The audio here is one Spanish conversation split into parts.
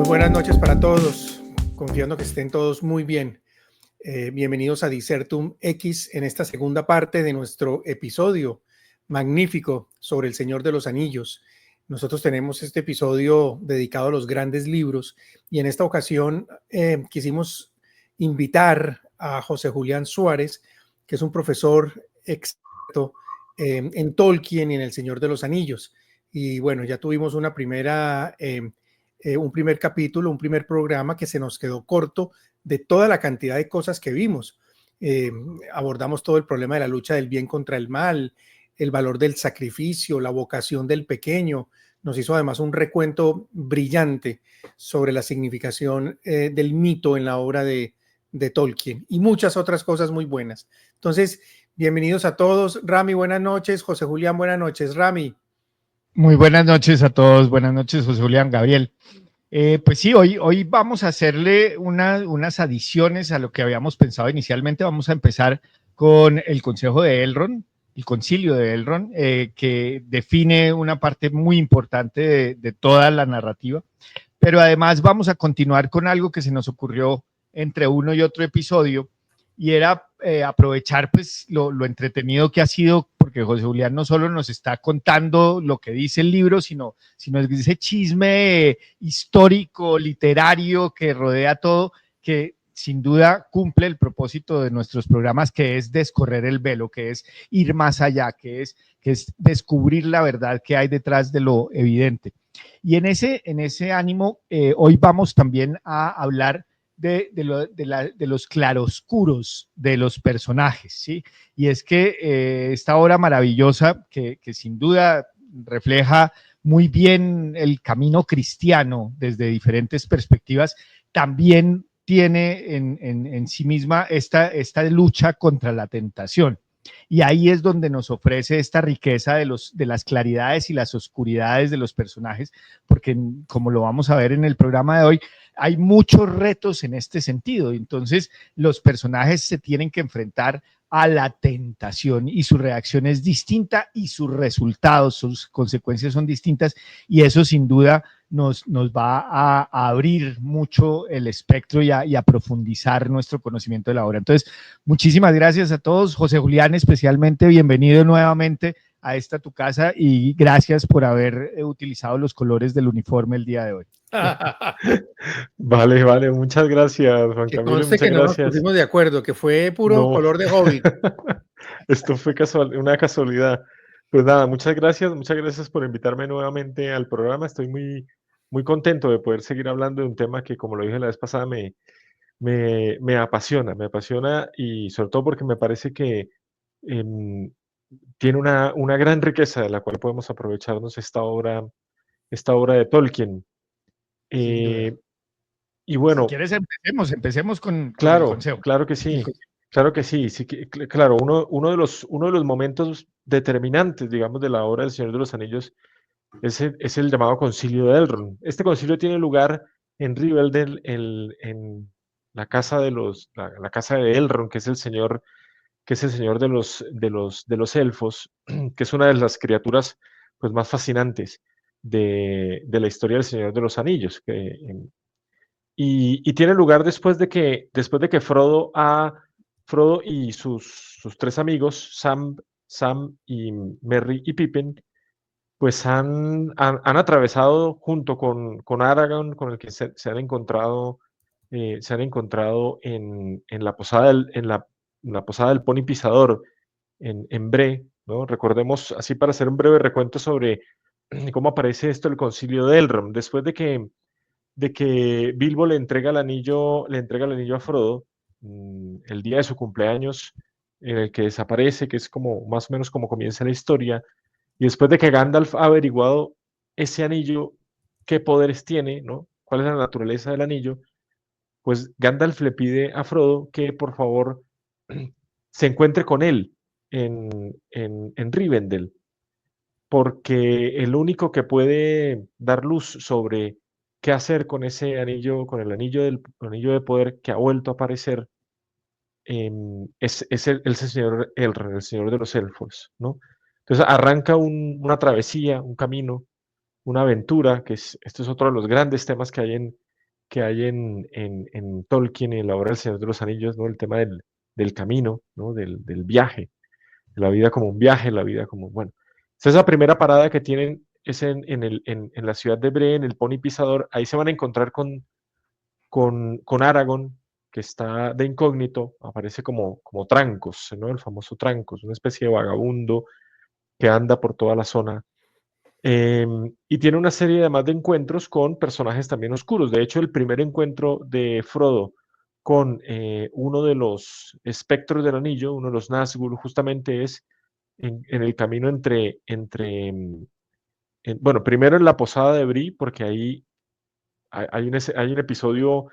buenas noches para todos, confiando que estén todos muy bien. Bienvenidos a Disertum X en esta segunda parte de nuestro episodio magnífico sobre El Señor de los Anillos. Nosotros tenemos este episodio dedicado a los grandes libros y en esta ocasión quisimos invitar a José Julián Suárez, que es un profesor experto en Tolkien y en El Señor de los Anillos. Y bueno, ya tuvimos una primera... un primer capítulo, un primer programa que se nos quedó corto de toda la cantidad de cosas que vimos. Abordamos todo el problema de la lucha del bien contra el mal, el valor del sacrificio, la vocación del pequeño. Nos hizo además un recuento brillante sobre la significación del mito en la obra de Tolkien y muchas otras cosas muy buenas. Entonces, bienvenidos a todos. Rami, buenas noches. José Julián, buenas noches. Rami. Muy buenas noches a todos, buenas noches José Julián, Gabriel. Pues sí, hoy vamos a hacerle unas adiciones a lo que habíamos pensado inicialmente. Vamos a empezar con el Consejo de Elrond, el Concilio de Elrond, que define una parte muy importante de toda la narrativa, pero además vamos a continuar con algo que se nos ocurrió entre uno y otro episodio, y era aprovechar pues lo entretenido que ha sido, porque José Julián no solo nos está contando lo que dice el libro, sino ese chisme histórico, literario que rodea todo, que sin duda cumple el propósito de nuestros programas, que es descorrer el velo, que es ir más allá, que es descubrir la verdad que hay detrás de lo evidente. Y en ese ánimo, hoy vamos también a hablar de los claroscuros de los personajes, ¿sí? Y es que esta obra maravillosa, que sin duda refleja muy bien el camino cristiano desde diferentes perspectivas, también tiene en sí misma esta lucha contra la tentación. Y ahí es donde nos ofrece esta riqueza de las claridades y las oscuridades de los personajes, porque como lo vamos a ver en el programa de hoy, hay muchos retos en este sentido. Entonces, los personajes se tienen que enfrentar a la tentación y su reacción es distinta y sus resultados, sus consecuencias son distintas, y eso sin duda nos va a abrir mucho el espectro y a profundizar nuestro conocimiento de la obra. Entonces, muchísimas gracias a todos. José Julián, especialmente, bienvenido nuevamente a esta tu casa y gracias por haber utilizado los colores del uniforme el día de hoy. Vale, muchas gracias, Juan Que Camilo, conste que muchas no nos gracias. pusimos de acuerdo, que fue puro No, color de hobbit. esto fue una casualidad. Pues nada, muchas gracias por invitarme nuevamente al programa. Estoy muy contento de poder seguir hablando de un tema que, como lo dije la vez pasada, me apasiona y sobre todo porque me parece que em, tiene una gran riqueza de la cual podemos aprovecharnos esta obra de Tolkien. Sin duda. Y Si bueno, quieres, empecemos con el claro, consejo. claro que sí, claro que sí, claro, uno de los momentos determinantes, digamos, de la obra del Señor de los Anillos es el llamado Concilio de Elrond. Este concilio tiene lugar en Rivendell, en la casa la casa de Elrond, que es el señor de los elfos, que es una de las criaturas pues, más fascinantes de la historia del Señor de los Anillos, y tiene lugar después de que Frodo y sus tres amigos, Sam y Merry y Pippin, pues han atravesado junto con Aragorn, con el que se han encontrado en la posada en la posada del Pony Pisador en Bree, ¿no? Recordemos, así para hacer un breve recuento sobre cómo aparece esto el Concilio de Elrond, después de que Bilbo le entrega el anillo a Frodo, el día de su cumpleaños, en el que desaparece, que es como más o menos como comienza la historia, y después de que Gandalf ha averiguado ese anillo, qué poderes tiene, ¿no? ¿Cuál es la naturaleza del anillo? Pues Gandalf le pide a Frodo que por favor se encuentre con él en Rivendell, porque el único que puede dar luz sobre qué hacer con ese anillo, con el anillo de poder que ha vuelto a aparecer, es el señor Elrond, el señor de los elfos, ¿no? Entonces arranca una travesía, un camino, una aventura, esto es otro de los grandes temas que hay que hay en Tolkien y en la obra del Señor de los Anillos, ¿no? El tema del camino, ¿no? Del viaje, de la vida como un viaje, la vida como, bueno. Esa primera parada que tienen es en la ciudad de Bree, en el Pony Pisador. Ahí se van a encontrar con Aragorn, que está de incógnito, aparece como Trancos, ¿no? El famoso Trancos, una especie de vagabundo que anda por toda la zona. Y tiene una serie además de encuentros con personajes también oscuros. De hecho, el primer encuentro de Frodo con uno de los espectros del anillo, uno de los Nazgûl, justamente es en el camino bueno, primero en la posada de Bree, porque ahí hay un episodio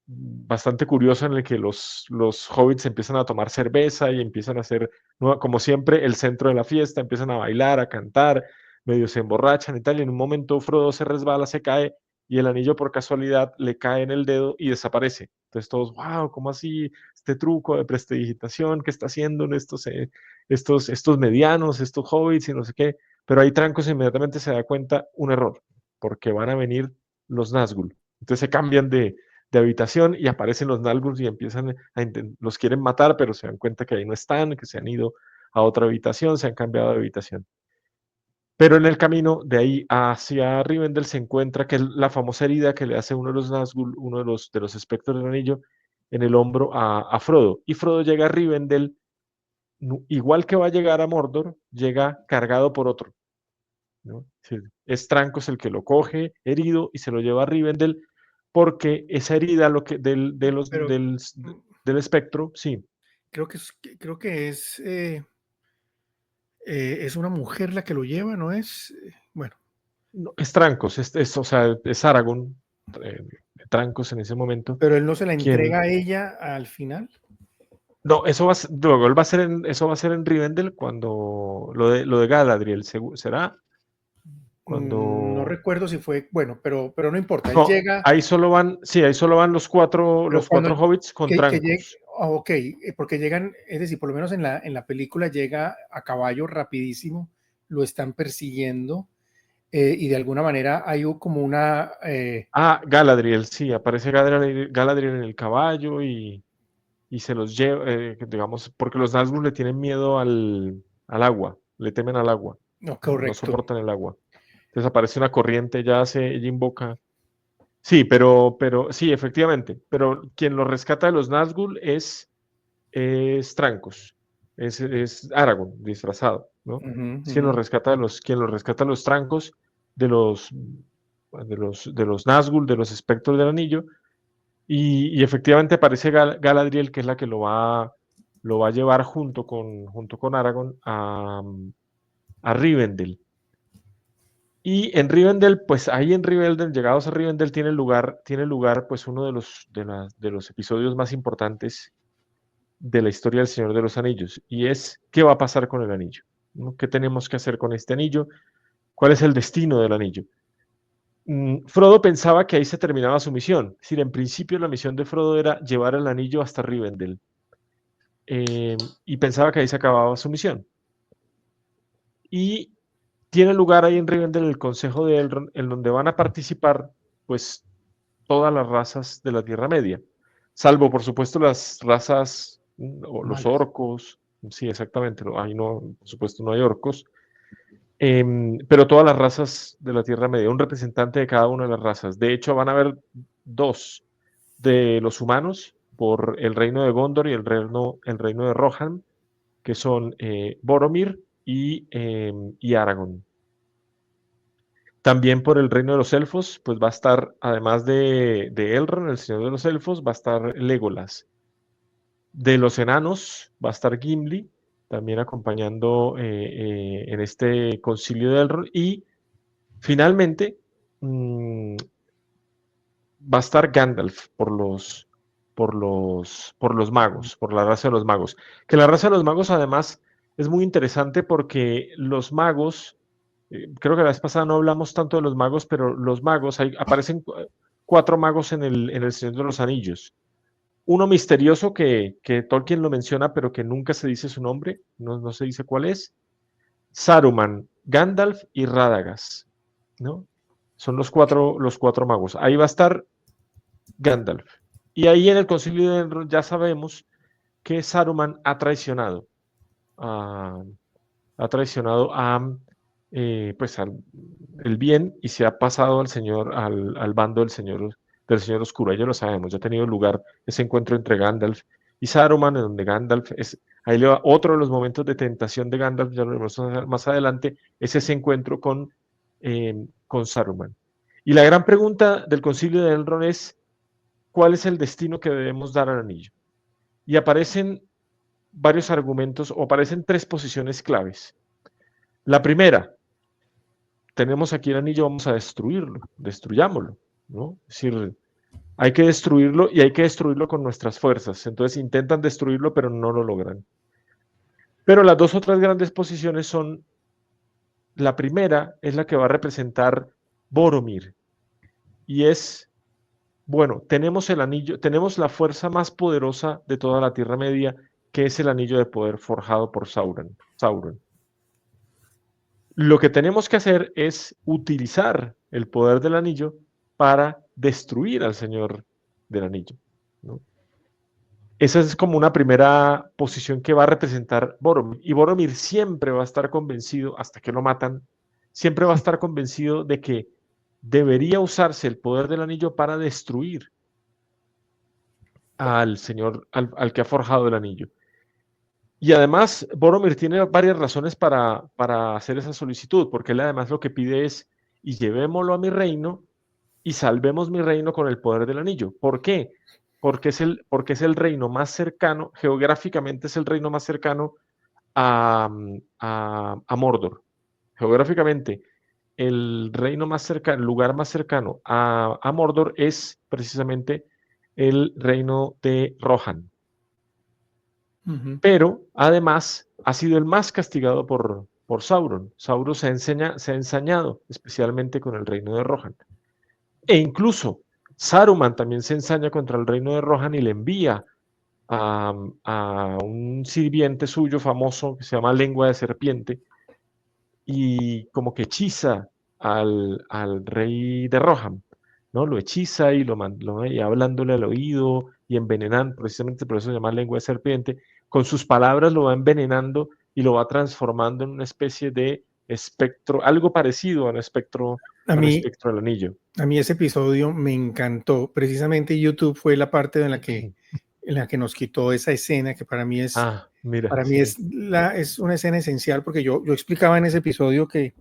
bastante curioso en el que los hobbits empiezan a tomar cerveza y empiezan a hacer, como siempre, el centro de la fiesta, empiezan a bailar, a cantar, medio se emborrachan y tal, y en un momento Frodo se resbala, se cae, y el anillo por casualidad le cae en el dedo y desaparece. Entonces todos, wow, ¿cómo así? Este truco de prestidigitación que está haciendo estos medianos, estos hobbits y no sé qué. Pero ahí Trancos inmediatamente se da cuenta, un error, porque van a venir los Nazgûl. Entonces se cambian de habitación y aparecen los Nazgûl y empiezan los quieren matar, pero se dan cuenta que ahí no están, que se han ido a otra habitación, se han cambiado de habitación. Pero en el camino de ahí hacia Rivendell se encuentra que la famosa herida que le hace uno de los Nazgûl, uno de los espectros del anillo, en el hombro a Frodo. Y Frodo llega a Rivendell, igual que va a llegar a Mordor, llega cargado por otro, ¿no? Es Trancos el que lo coge herido y se lo lleva a Rivendell, porque esa herida Pero del espectro, sí. creo que es una mujer la que lo lleva, ¿no es? Bueno. No, es Trancos, o sea, es Aragorn, Trancos en ese momento, Pero él no se la quien... entrega a ella al final. No, luego él eso va a ser en Rivendell cuando lo de Galadriel, ¿será? No Cuando... recuerdo si fue, bueno, pero no importa, él No, llega, ahí solo van pero los cuando cuatro hobbits con que llegue, Trancos. ok, porque llegan, es decir, por lo menos en la película llega a caballo rapidísimo, lo están persiguiendo y de alguna manera hay como una... Galadriel, sí, aparece Galadriel en el caballo y se los lleva, digamos, porque los Nazgûl le tienen miedo al agua, le temen al agua, no, no correcto. soportan el agua. Entonces aparece una corriente, ella invoca. Sí, pero sí, efectivamente, pero quien lo rescata de los Nazgûl es Trancos, es Aragorn disfrazado, ¿no? Ujú, Es ujú. quien los rescata de los Trancos, de los Nazgûl, de los espectros del anillo, y efectivamente aparece Galadriel, que es la que lo va a llevar junto con Aragorn a Rivendell. Y en Rivendell, pues ahí en Rivendell, llegados a Rivendell, tiene lugar pues uno de los episodios más importantes de la historia del Señor de los Anillos, y es qué va a pasar con el anillo, ¿no? ¿Qué tenemos que hacer con este anillo? ¿Cuál es el destino del anillo? Frodo pensaba que ahí se terminaba su misión. Es decir, en principio la misión de Frodo era llevar el anillo hasta Rivendell, y pensaba que ahí se acababa su misión. Y tiene lugar ahí en Rivendell el Consejo de Elrond, en donde van a participar pues todas las razas de la Tierra Media, salvo por supuesto las razas, o los Malas. orcos, sí, exactamente, ahí no, por supuesto no hay orcos, pero todas las razas de la Tierra Media, un representante de cada una de las razas. De hecho, van a haber dos de los humanos por el reino de Gondor y el reino de Rohan, que son Boromir y Aragorn. También por el reino de los elfos, pues va a estar, además de Elrond, el señor de los elfos, va a estar Legolas. De los enanos va a estar Gimli, también acompañando en este concilio de Elrond. Y finalmente va a estar Gandalf por los magos, por la raza de los magos. Que la raza de los magos además es muy interesante porque los magos, creo que la vez pasada no hablamos tanto de los magos, pero los magos, aparecen 4 magos en el Señor de los Anillos. Uno misterioso que Tolkien lo menciona, pero que nunca se dice su nombre, no se dice cuál es. Saruman, Gandalf y Radagast, ¿no? Son los cuatro magos. Ahí va a estar Gandalf. Y ahí en el concilio de Elrond ya sabemos que Saruman ha traicionado a, pues el bien y se ha pasado al bando del señor oscuro. Ya lo sabemos, ya ha tenido lugar ese encuentro entre Gandalf y Saruman, en donde Gandalf ahí le va otro de los momentos de tentación de Gandalf, ya lo veremos más adelante, es ese encuentro con Saruman. Y la gran pregunta del concilio de Elrond es, ¿cuál es el destino que debemos dar al anillo? Y aparecen varios argumentos, o aparecen tres posiciones claves. La primera, tenemos aquí el anillo, vamos a destruirlo, destruyámoslo, ¿no? Es decir, hay que destruirlo y hay que destruirlo con nuestras fuerzas. Entonces intentan destruirlo, pero no lo logran. Pero las dos otras grandes posiciones son, la primera es la que va a representar Boromir, y es, bueno, tenemos el anillo, tenemos la fuerza más poderosa de toda la Tierra Media, que es el anillo de poder forjado por Sauron. Lo que tenemos que hacer es utilizar el poder del anillo para destruir al Señor del Anillo, ¿no? Esa es como una primera posición que va a representar Boromir. Y Boromir siempre va a estar convencido, hasta que lo matan, siempre va a estar convencido de que debería usarse el poder del anillo para destruir al Señor, al que ha forjado el anillo. Y además, Boromir tiene varias razones para hacer esa solicitud, porque él además lo que pide es, y llevémoslo a mi reino, y salvemos mi reino con el poder del anillo. ¿Por qué? Porque es el reino más cercano, geográficamente es el reino más cercano a Mordor. Geográficamente, el reino más cercano, el lugar más cercano a Mordor es precisamente el reino de Rohan. Pero además ha sido el más castigado por Sauron. Sauron se ha ensañado, especialmente con el reino de Rohan. E incluso Saruman también se ensaña contra el reino de Rohan y le envía a un sirviente suyo famoso que se llama Lengua de Serpiente, y como que hechiza al rey de Rohan, ¿no? Lo hechiza y y hablándole al oído y envenenando, precisamente por eso se llama Lengua de Serpiente. Con sus palabras lo va envenenando y lo va transformando en una especie de espectro, algo parecido a un espectro, A al mí, espectro del anillo. a mí ese episodio me encantó. Precisamente YouTube fue la parte en la que nos quitó esa escena que Mira, para mí sí. es una escena esencial, porque yo explicaba en ese episodio que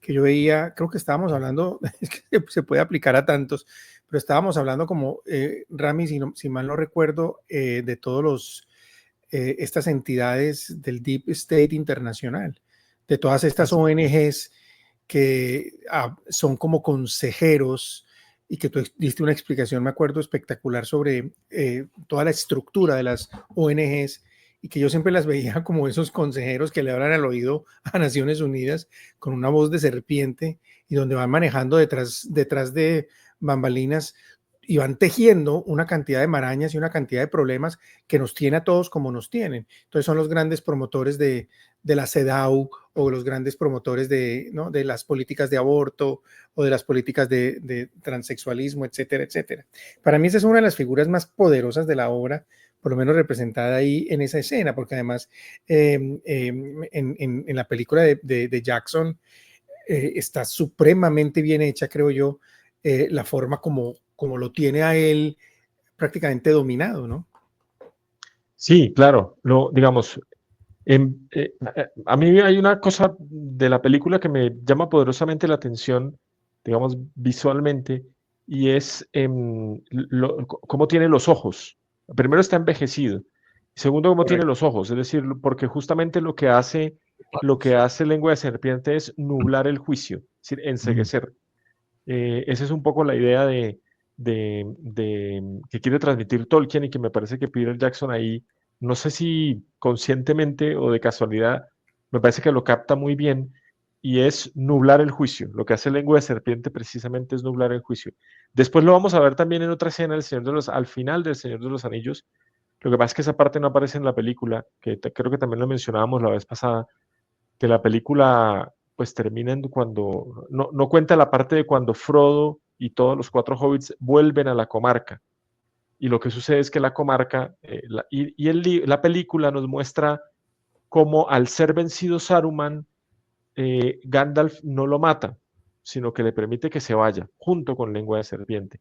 yo veía, creo que estábamos hablando, es que se puede aplicar a tantos, pero estábamos hablando como, Rami, si mal no recuerdo, de todos estas entidades del Deep State internacional, de todas estas ONGs que son como consejeros, y que tú diste una explicación, me acuerdo, espectacular sobre toda la estructura de las ONGs, y que yo siempre las veía como esos consejeros que le hablan al oído a Naciones Unidas con una voz de serpiente, y donde van manejando detrás de bambalinas y van tejiendo una cantidad de marañas y una cantidad de problemas que nos tiene a todos como nos tienen. Entonces son los grandes promotores de la CEDAW, o los grandes promotores ¿no?, de las políticas de aborto, o de las políticas de transexualismo, etcétera, etcétera. Para mí esa es una de las figuras más poderosas de la obra, por lo menos representada ahí en esa escena, porque además en la película de Jackson está supremamente bien hecha, creo yo, la forma como lo tiene a él prácticamente dominado, ¿no? Sí, claro. Digamos, a mí hay una cosa de la película que me llama poderosamente la atención, digamos, visualmente, y es cómo tiene los ojos. Primero, está envejecido. Segundo, cómo tiene Correcto. los ojos. Es decir, porque justamente lo que hace Lengua de Serpiente es nublar el juicio, es decir, enceguecer. Esa es un poco la idea que quiere transmitir Tolkien, y que me parece que Peter Jackson ahí, no sé si conscientemente o de casualidad, me parece que lo capta muy bien, y es nublar el juicio. Lo que hace Lengua de Serpiente precisamente es nublar el juicio. Después lo vamos a ver también en otra escena, al final del Señor de los Anillos. Lo que pasa es que esa parte no aparece en la película, que creo que también lo mencionábamos la vez pasada, que la película pues termina cuando, no cuenta la parte de cuando Frodo y todos los 4 hobbits vuelven a la comarca, Y lo que sucede es que la comarca la película nos muestra cómo al ser vencido Saruman, Gandalf no lo mata, sino que le permite que se vaya, junto con Lengua de Serpiente.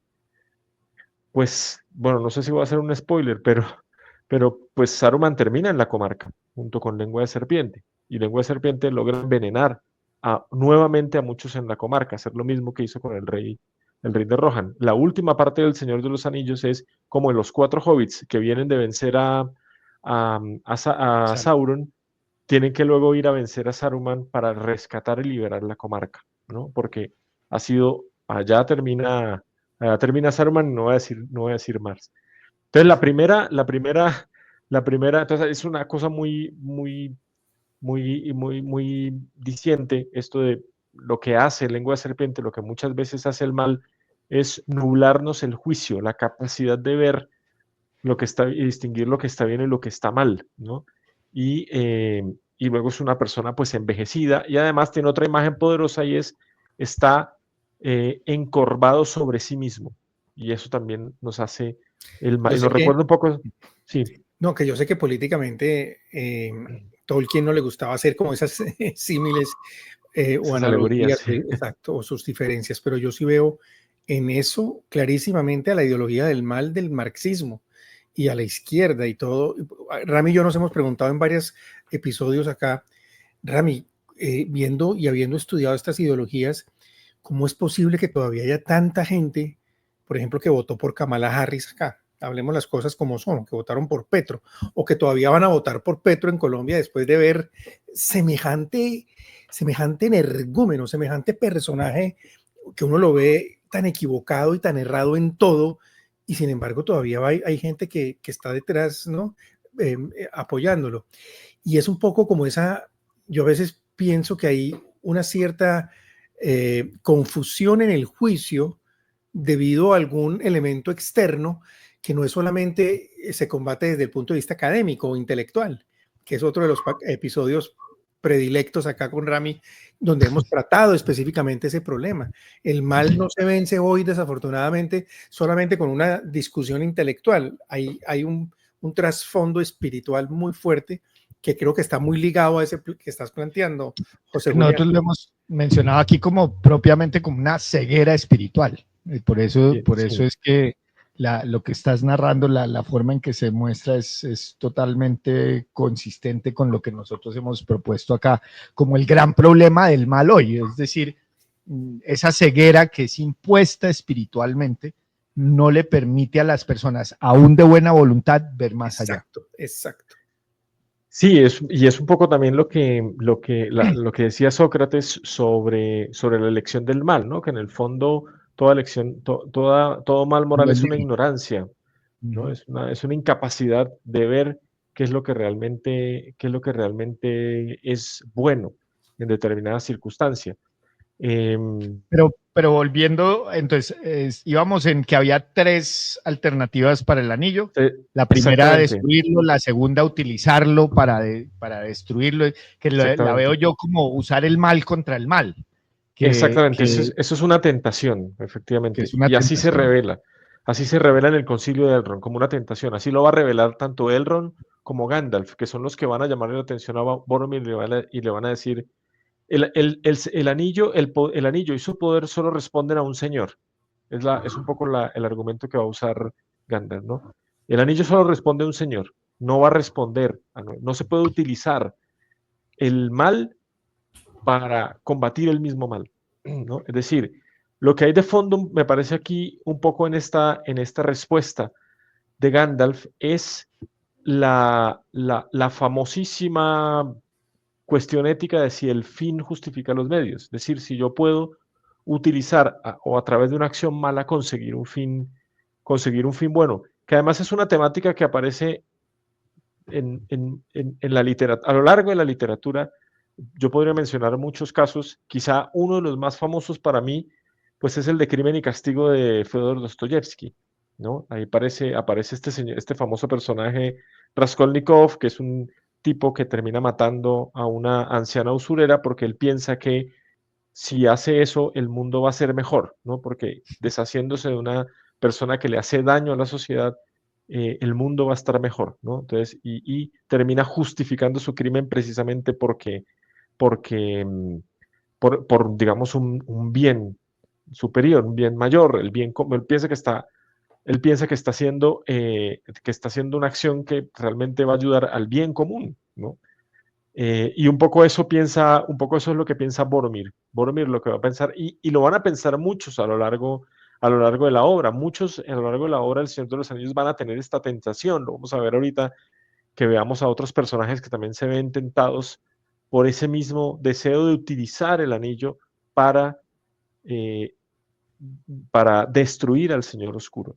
Pues, bueno, no sé si voy a hacer un spoiler, pero pues Saruman termina en la comarca, junto con Lengua de Serpiente, y Lengua de Serpiente logra envenenar nuevamente a muchos en la comarca, hacer lo mismo que hizo con el rey de Rohan. La última parte del Señor de los Anillos es como en los 4 hobbits que vienen de vencer a Sauron, tienen que luego ir a vencer a Saruman para rescatar y liberar la comarca, ¿no? Porque allá termina Saruman, no voy a decir más. Entonces la primera, entonces es una cosa muy diciente esto de lo que hace Lengua de Serpiente, lo que muchas veces hace el mal, es nublarnos el juicio, la capacidad de ver lo que está y distinguir lo que está bien y lo que está mal, ¿no? Y luego es una persona pues envejecida y además tiene otra imagen poderosa y está encorvado sobre sí mismo. Y eso también nos hace el mal. Y nos recuerda un poco, sí. No, que yo sé que políticamente Tolkien no le gustaba hacer como esas símiles o analogías, sí. exacto, o sus diferencias, pero yo sí veo en eso clarísimamente a la ideología del mal del marxismo y a la izquierda y todo. Rami y yo nos hemos preguntado en varios episodios acá, Rami, viendo y habiendo estudiado estas ideologías, ¿cómo es posible que todavía haya tanta gente, por ejemplo, que votó por Kamala Harris acá? Hablemos las cosas como son, que votaron por Petro, o que todavía van a votar por Petro en Colombia después de ver semejante energúmeno, semejante personaje que uno lo ve tan equivocado y tan errado en todo, y sin embargo todavía hay gente que está detrás, ¿no? Apoyándolo. Y es un poco como yo a veces pienso que hay una cierta confusión en el juicio debido a algún elemento externo que no es solamente se combate desde el punto de vista académico o intelectual, que es otro de los episodios predilectos acá con Rami, donde hemos tratado específicamente ese problema. El mal no se vence hoy, desafortunadamente, solamente con una discusión intelectual. Hay un trasfondo espiritual muy fuerte que creo que está muy ligado a ese que estás planteando, José Julián. Nosotros lo hemos mencionado aquí como propiamente como una ceguera espiritual. Y por eso es que lo que estás narrando, la forma en que se muestra es totalmente consistente con lo que nosotros hemos propuesto acá como el gran problema del mal hoy. Es decir, esa ceguera que es impuesta espiritualmente no le permite a las personas, aún de buena voluntad, ver más allá. Exacto. Sí, y es un poco también lo que decía Sócrates sobre la elección del mal, ¿no? Que en el fondo toda elección, todo mal moral es una ignorancia, ¿no? Es una incapacidad de ver qué es lo que realmente es bueno en determinada circunstancia. Pero volviendo, entonces íbamos en que había 3 alternativas para el anillo. La primera, destruirlo; la segunda, utilizarlo para destruirlo, que la veo yo como usar el mal contra el mal. Exactamente, eso es una tentación, efectivamente. Y así se revela. Así se revela en el Concilio de Elrond, como una tentación. Así lo va a revelar tanto Elrond como Gandalf, que son los que van a llamarle la atención a Boromir y le van a decir: el anillo y su poder solo responden a un señor. Es un poco el argumento que va a usar Gandalf, ¿no? El anillo solo responde a un señor, no va a responder, no se puede utilizar el mal para combatir el mismo mal, ¿no? Es decir, lo que hay de fondo, me parece aquí un poco en esta respuesta de Gandalf, es la famosísima cuestión ética de si el fin justifica los medios. Es decir, si yo puedo utilizar o a través de una acción mala conseguir un fin bueno, que además es una temática que aparece en la literatura, a lo largo de la literatura. Yo podría mencionar muchos casos, quizá uno de los más famosos para mí, pues es el de Crimen y Castigo de Fyodor Dostoyevsky, ¿no? Ahí aparece este famoso personaje Raskolnikov, que es un tipo que termina matando a una anciana usurera porque él piensa que si hace eso el mundo va a ser mejor, ¿no? Porque deshaciéndose de una persona que le hace daño a la sociedad, el mundo va a estar mejor, ¿no? Entonces, y termina justificando su crimen precisamente porque digamos, un bien superior, un bien mayor, el bien como él piensa que está haciendo una acción que realmente va a ayudar al bien común, ¿no? Y un poco eso es lo que piensa Boromir. Boromir lo que va a pensar, y lo van a pensar muchos a lo largo de la obra. Muchos a lo largo de la obra del Señor de los Anillos van a tener esta tentación. Lo vamos a ver ahorita que veamos a otros personajes que también se ven tentados por ese mismo deseo de utilizar el anillo para, eh, para destruir al Señor Oscuro.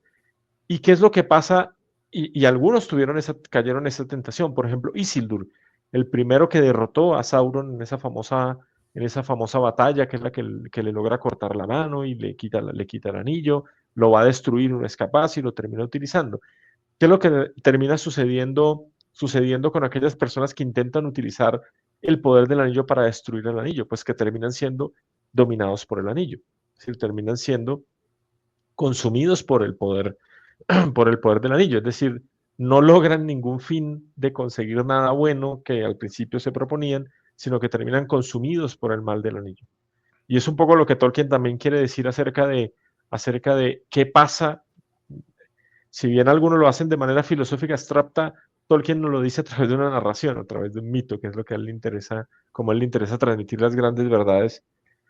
¿Y qué es lo que pasa? Y algunos cayeron en esa tentación. Por ejemplo, Isildur, el primero que derrotó a Sauron en esa famosa batalla, que es la que le logra cortar la mano y le quita el anillo, lo va a destruir, no es capaz y lo termina utilizando. ¿Qué es lo que termina sucediendo con aquellas personas que intentan utilizar el poder del anillo para destruir el anillo? Pues que terminan siendo dominados por el anillo. Es decir, terminan siendo consumidos por el poder del anillo. Es decir, no logran ningún fin de conseguir nada bueno que al principio se proponían, sino que terminan consumidos por el mal del anillo. Y es un poco lo que Tolkien también quiere decir acerca de qué pasa. Si bien algunos lo hacen de manera filosófica abstracta, Tolkien nos lo dice a través de una narración, a través de un mito, que es lo que a él le interesa, como a él le interesa transmitir las grandes verdades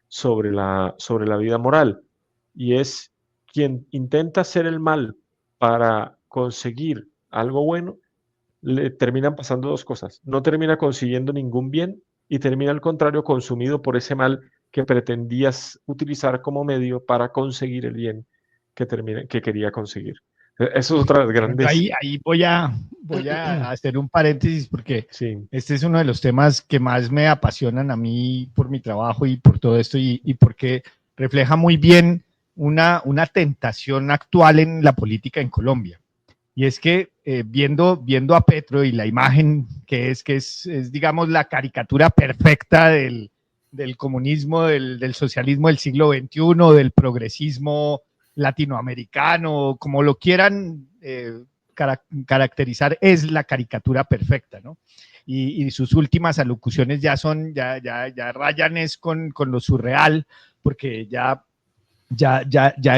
sobre la vida moral. Y es quien intenta hacer el mal para conseguir algo bueno, le terminan pasando dos cosas. No termina consiguiendo ningún bien y termina al contrario consumido por ese mal que pretendías utilizar como medio para conseguir el bien que quería conseguir. Eso es otra de las Bueno, yo grandes. ahí voy a hacer un paréntesis porque Sí, este es uno de los temas que más me apasionan a mí por mi trabajo y por todo esto y porque refleja muy bien una tentación actual en la política en Colombia. Y es que viendo a Petro y la imagen que es, digamos, la caricatura perfecta del comunismo, del socialismo del siglo XXI, del progresismo latinoamericano, como lo quieran caracterizar, es la caricatura perfecta, ¿no? Y sus últimas alocuciones ya rayan es con lo surreal, porque ya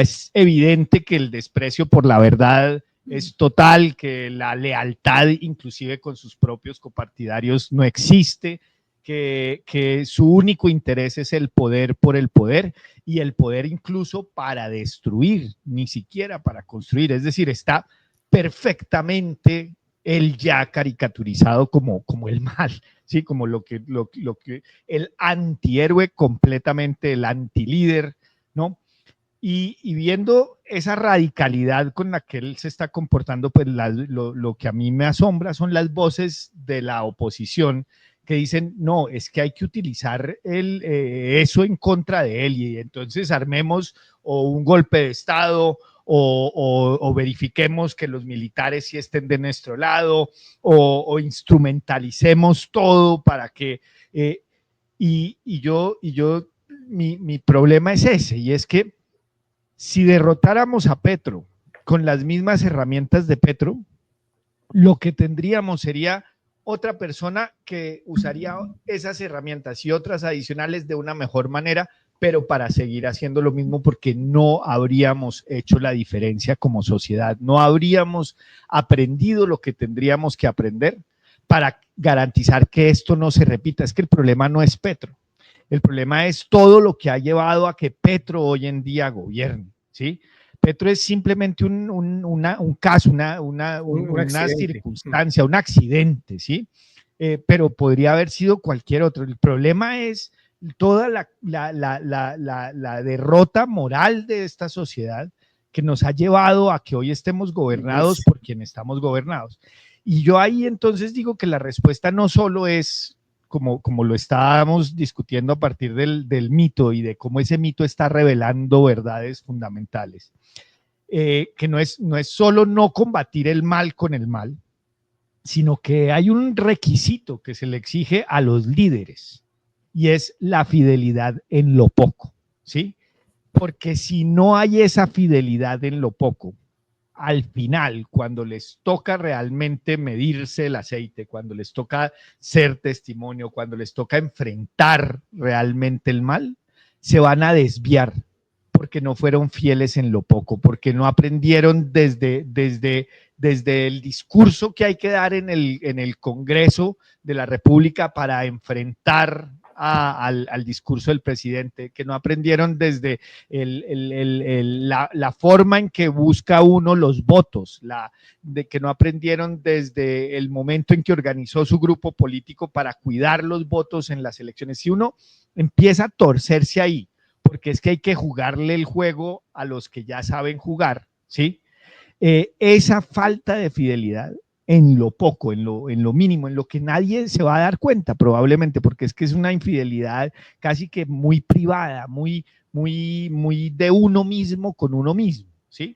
es evidente que el desprecio por la verdad es total, que la lealtad inclusive con sus propios copartidarios no existe, que su único interés es el poder por el poder y el poder incluso para destruir, ni siquiera para construir. Es decir, está perfectamente él ya caricaturizado como el mal, ¿sí? Como lo que el antihéroe completamente, el antilíder, ¿no? Y viendo esa radicalidad con la que él se está comportando, pues lo que a mí me asombra son las voces de la oposición que dicen, no, es que hay que utilizar eso en contra de él y entonces armemos o un golpe de Estado o verifiquemos que los militares sí estén de nuestro lado o instrumentalicemos todo para que... mi problema es ese, y es que si derrotáramos a Petro con las mismas herramientas de Petro, lo que tendríamos sería otra persona que usaría esas herramientas y otras adicionales de una mejor manera, pero para seguir haciendo lo mismo porque no habríamos hecho la diferencia como sociedad, no habríamos aprendido lo que tendríamos que aprender para garantizar que esto no se repita. Es que el problema no es Petro, el problema es todo lo que ha llevado a que Petro hoy en día gobierne, ¿sí? Petro es simplemente un caso, una circunstancia, un accidente, ¿sí? Pero podría haber sido cualquier otro. El problema es toda la derrota moral de esta sociedad que nos ha llevado a que hoy estemos gobernados por quien estamos gobernados. Y yo ahí entonces digo que la respuesta no solo es como lo estábamos discutiendo a partir del mito y de cómo ese mito está revelando verdades fundamentales, que no es solo no combatir el mal con el mal, sino que hay un requisito que se le exige a los líderes y es la fidelidad en lo poco, ¿sí? Porque si no hay esa fidelidad en lo poco, al final, cuando les toca realmente medirse el aceite, cuando les toca ser testimonio, cuando les toca enfrentar realmente el mal, se van a desviar porque no fueron fieles en lo poco, porque no aprendieron desde el discurso que hay que dar en el Congreso de la República para enfrentar al discurso del presidente, que no aprendieron desde la forma en que busca uno los votos, que no aprendieron desde el momento en que organizó su grupo político para cuidar los votos en las elecciones. Si uno empieza a torcerse ahí, porque es que hay que jugarle el juego a los que ya saben jugar, ¿sí? Esa falta de fidelidad en lo poco, en lo mínimo, en lo que nadie se va a dar cuenta probablemente, porque es que es una infidelidad casi que muy privada, muy de uno mismo con uno mismo, ¿sí?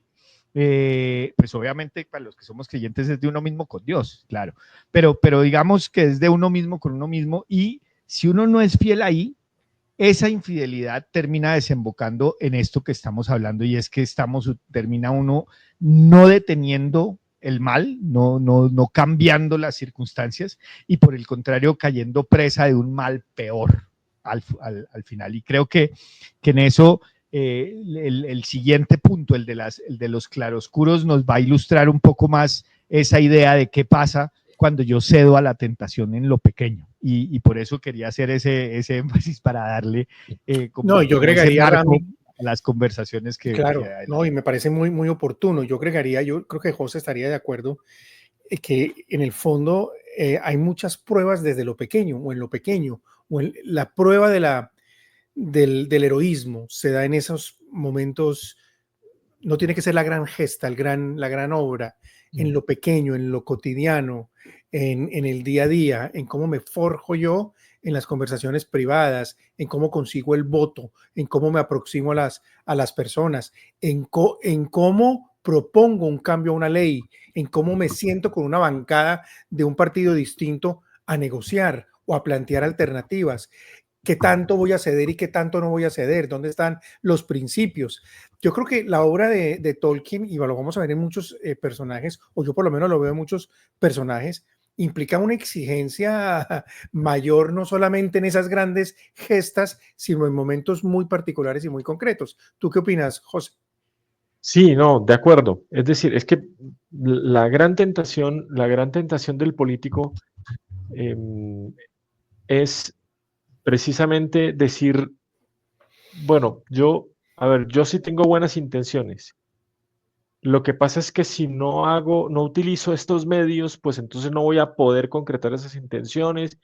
Pues obviamente para los que somos creyentes es de uno mismo con Dios, claro, pero digamos que es de uno mismo con uno mismo, y si uno no es fiel ahí, esa infidelidad termina desembocando en esto que estamos hablando, y es que termina uno no deteniendo el mal, no cambiando las circunstancias, y por el contrario cayendo presa de un mal peor al final. Y creo que en eso el siguiente punto, el de los claroscuros, nos va a ilustrar un poco más esa idea de qué pasa cuando yo cedo a la tentación en lo pequeño. Y por eso quería hacer ese énfasis para darle No, yo agregaría, ese marco Rami, a las conversaciones claro, que no, y me parece muy, muy oportuno. Yo agregaría, yo creo que José estaría de acuerdo, que en el fondo hay muchas pruebas desde lo pequeño, o en lo pequeño, o en la prueba del heroísmo se da en esos momentos. No tiene que ser la gran gesta, la gran obra, en lo pequeño, en lo cotidiano, en el día a día, en cómo me forjo yo en las conversaciones privadas, en cómo consigo el voto, en cómo me aproximo a las personas, en cómo propongo un cambio a una ley, en cómo me siento con una bancada de un partido distinto a negociar o a plantear alternativas. ¿Qué tanto voy a ceder y qué tanto no voy a ceder? ¿Dónde están los principios? Yo creo que la obra de Tolkien, y lo vamos a ver en muchos personajes, o yo por lo menos lo veo en muchos personajes, implica una exigencia mayor, no solamente en esas grandes gestas, sino en momentos muy particulares y muy concretos. ¿Tú qué opinas, José? Sí, no, de acuerdo. Es decir, es que la gran tentación del político es precisamente decir, bueno, a ver, yo sí tengo buenas intenciones. Lo que pasa es que si no utilizo estos medios, pues entonces no voy a poder concretar esas intenciones.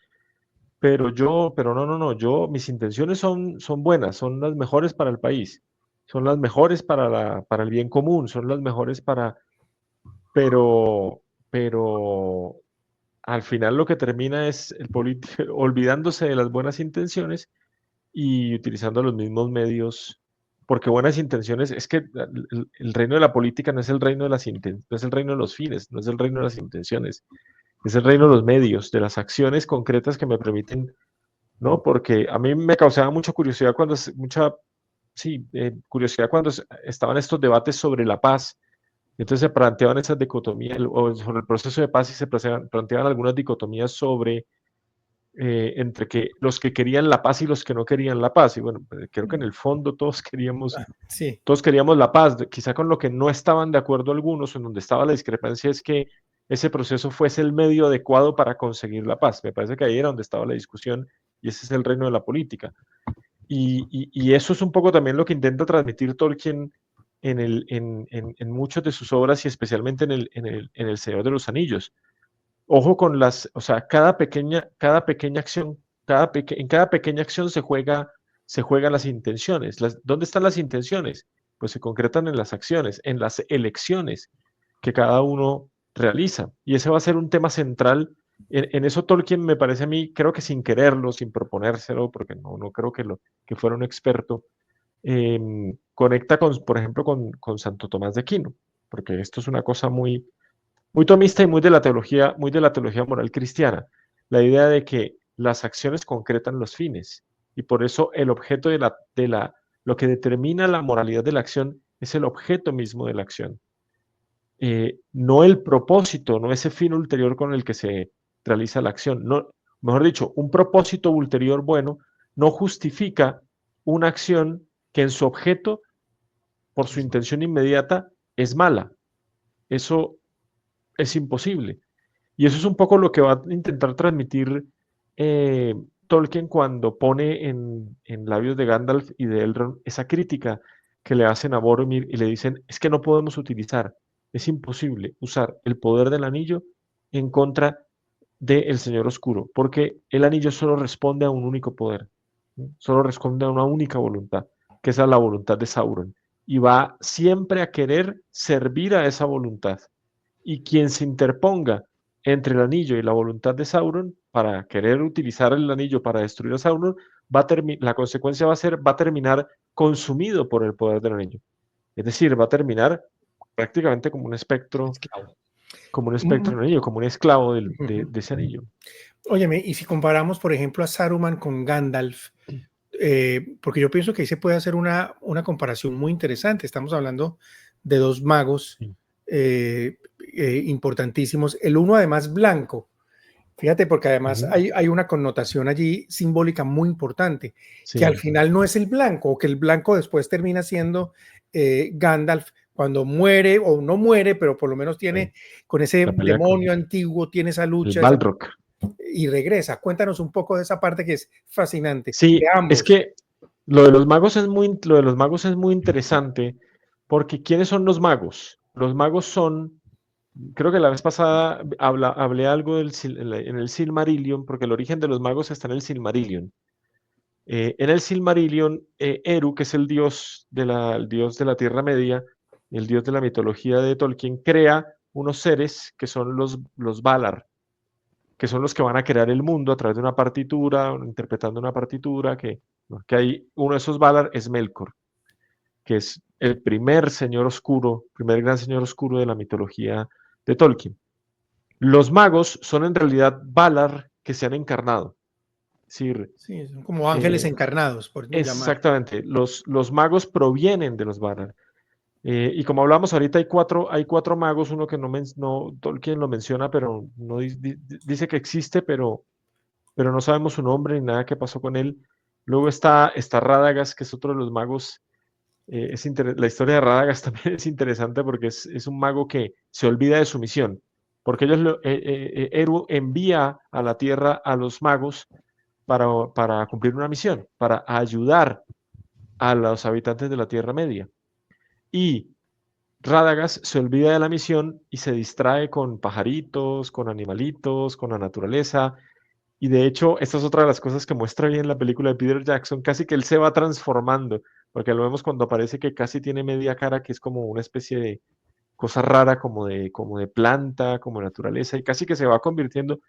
Pero no, mis intenciones son buenas, son las mejores para el país, son las mejores para el bien común, son las mejores pero, pero al final lo que termina es el político olvidándose de las buenas intenciones y utilizando los mismos medios, porque buenas intenciones, es que el reino de la política no es el reino de no es el reino de los fines, no es el reino de las intenciones, es el reino de los medios, de las acciones concretas que me permiten, ¿no? Porque a mí me causaba mucha curiosidad curiosidad cuando estaban estos debates sobre la paz. Entonces se planteaban esas dicotomías, o sobre el proceso de paz, y se planteaban algunas dicotomías sobre entre los que querían la paz y los que no querían la paz. Y bueno, creo que en el fondo Sí, todos queríamos la paz. Quizá con lo que no estaban de acuerdo algunos, en donde estaba la discrepancia, es que ese proceso fuese el medio adecuado para conseguir la paz. Me parece que ahí era donde estaba la discusión, y ese es el reino de la política. Y eso es un poco también lo que intenta transmitir Tolkien en muchas de sus obras, y especialmente en el Señor de los Anillos. Ojo con o sea, cada pequeña acción, en cada pequeña acción se juegan las intenciones. ¿Dónde están las intenciones? Pues se concretan en las acciones, en las elecciones que cada uno realiza. Y ese va a ser un tema central. En eso Tolkien, me parece a mí, creo que sin quererlo, sin proponérselo, porque no creo que fuera un experto, conecta por ejemplo, con Santo Tomás de Aquino, porque esto es una cosa muy tomista y muy de la teología moral cristiana. La idea de que las acciones concretan los fines, y por eso el objeto lo que determina la moralidad de la acción es el objeto mismo de la acción. no el propósito, no ese fin ulterior con el que se realiza la acción. No, mejor dicho, un propósito ulterior bueno no justifica una acción que en su objeto, por su intención inmediata, es mala. Eso es imposible. Y eso es un poco lo que va a intentar transmitir Tolkien cuando pone en labios de Gandalf y de Elrond esa crítica que le hacen a Boromir y le dicen, es que no podemos utilizar, es imposible usar el poder del anillo en contra del Señor Oscuro, porque el anillo solo responde a un único poder, ¿sí? Solo responde a una única voluntad, que es a la voluntad de Sauron, y va siempre a querer servir a esa voluntad. Y quien se interponga entre el anillo y la voluntad de Sauron para querer utilizar el anillo para destruir a Sauron, la consecuencia va a terminar consumido por el poder del anillo. Es decir, va a terminar prácticamente Esclavo. como un espectro Mm, del anillo, como un esclavo ujú. de ese anillo. Óyeme, y si comparamos, por ejemplo, a Saruman con Gandalf, porque yo pienso que ahí se puede hacer una comparación muy interesante. Estamos hablando de dos magos Sí. eh, importantísimos. El uno además blanco. Fíjate, porque además Ujú. hay una connotación allí simbólica muy importante, que al Sí, final no es el blanco, o que el blanco después termina siendo Gandalf cuando muere o no muere, pero por lo menos sí. tiene con ese La pelea con demonio antiguo, tiene esa el lucha Balrog. y regresa. Cuéntanos un poco de esa parte que es fascinante, de Sí, es ambos. que lo de los magos es muy interesante porque ¿quiénes son los magos? Los magos son, creo que la vez pasada hablé algo en el Silmarillion, porque el origen de los magos está en el Silmarillion. En el Silmarillion, Eru, que es el dios de la Tierra Media, el dios de la mitología de Tolkien, crea unos seres que son los Valar, que son los que van a crear el mundo a través de una partitura, interpretando una partitura, que hay uno de esos Valar es Melkor, que es el primer señor oscuro, primer gran señor oscuro de la mitología de Tolkien. Los magos son en realidad Valar que se han encarnado. Es decir, Sí, son como ángeles eh, encarnados, por llamar. exactamente, los magos provienen de los Valar. Y como hablamos ahorita, hay cuatro magos, uno que no Tolkien lo menciona, pero no dice que existe, pero no sabemos su nombre ni nada que pasó con él. Luego está Radagast, que es otro de los magos. La historia de Radagast también es interesante porque es un mago que se olvida de su misión. Porque Eru envía a la Tierra a los magos para cumplir una misión, para ayudar a los habitantes de la Tierra Media. Y Radagast se olvida de la misión y se distrae con pajaritos, con animalitos, con la naturaleza, y de hecho, esta es otra de las cosas que muestra bien la película de Peter Jackson, casi que él se va transformando, porque lo vemos cuando aparece que casi tiene media cara, que es como una especie de cosa rara, como de planta, como naturaleza, y casi que se va convirtiendo.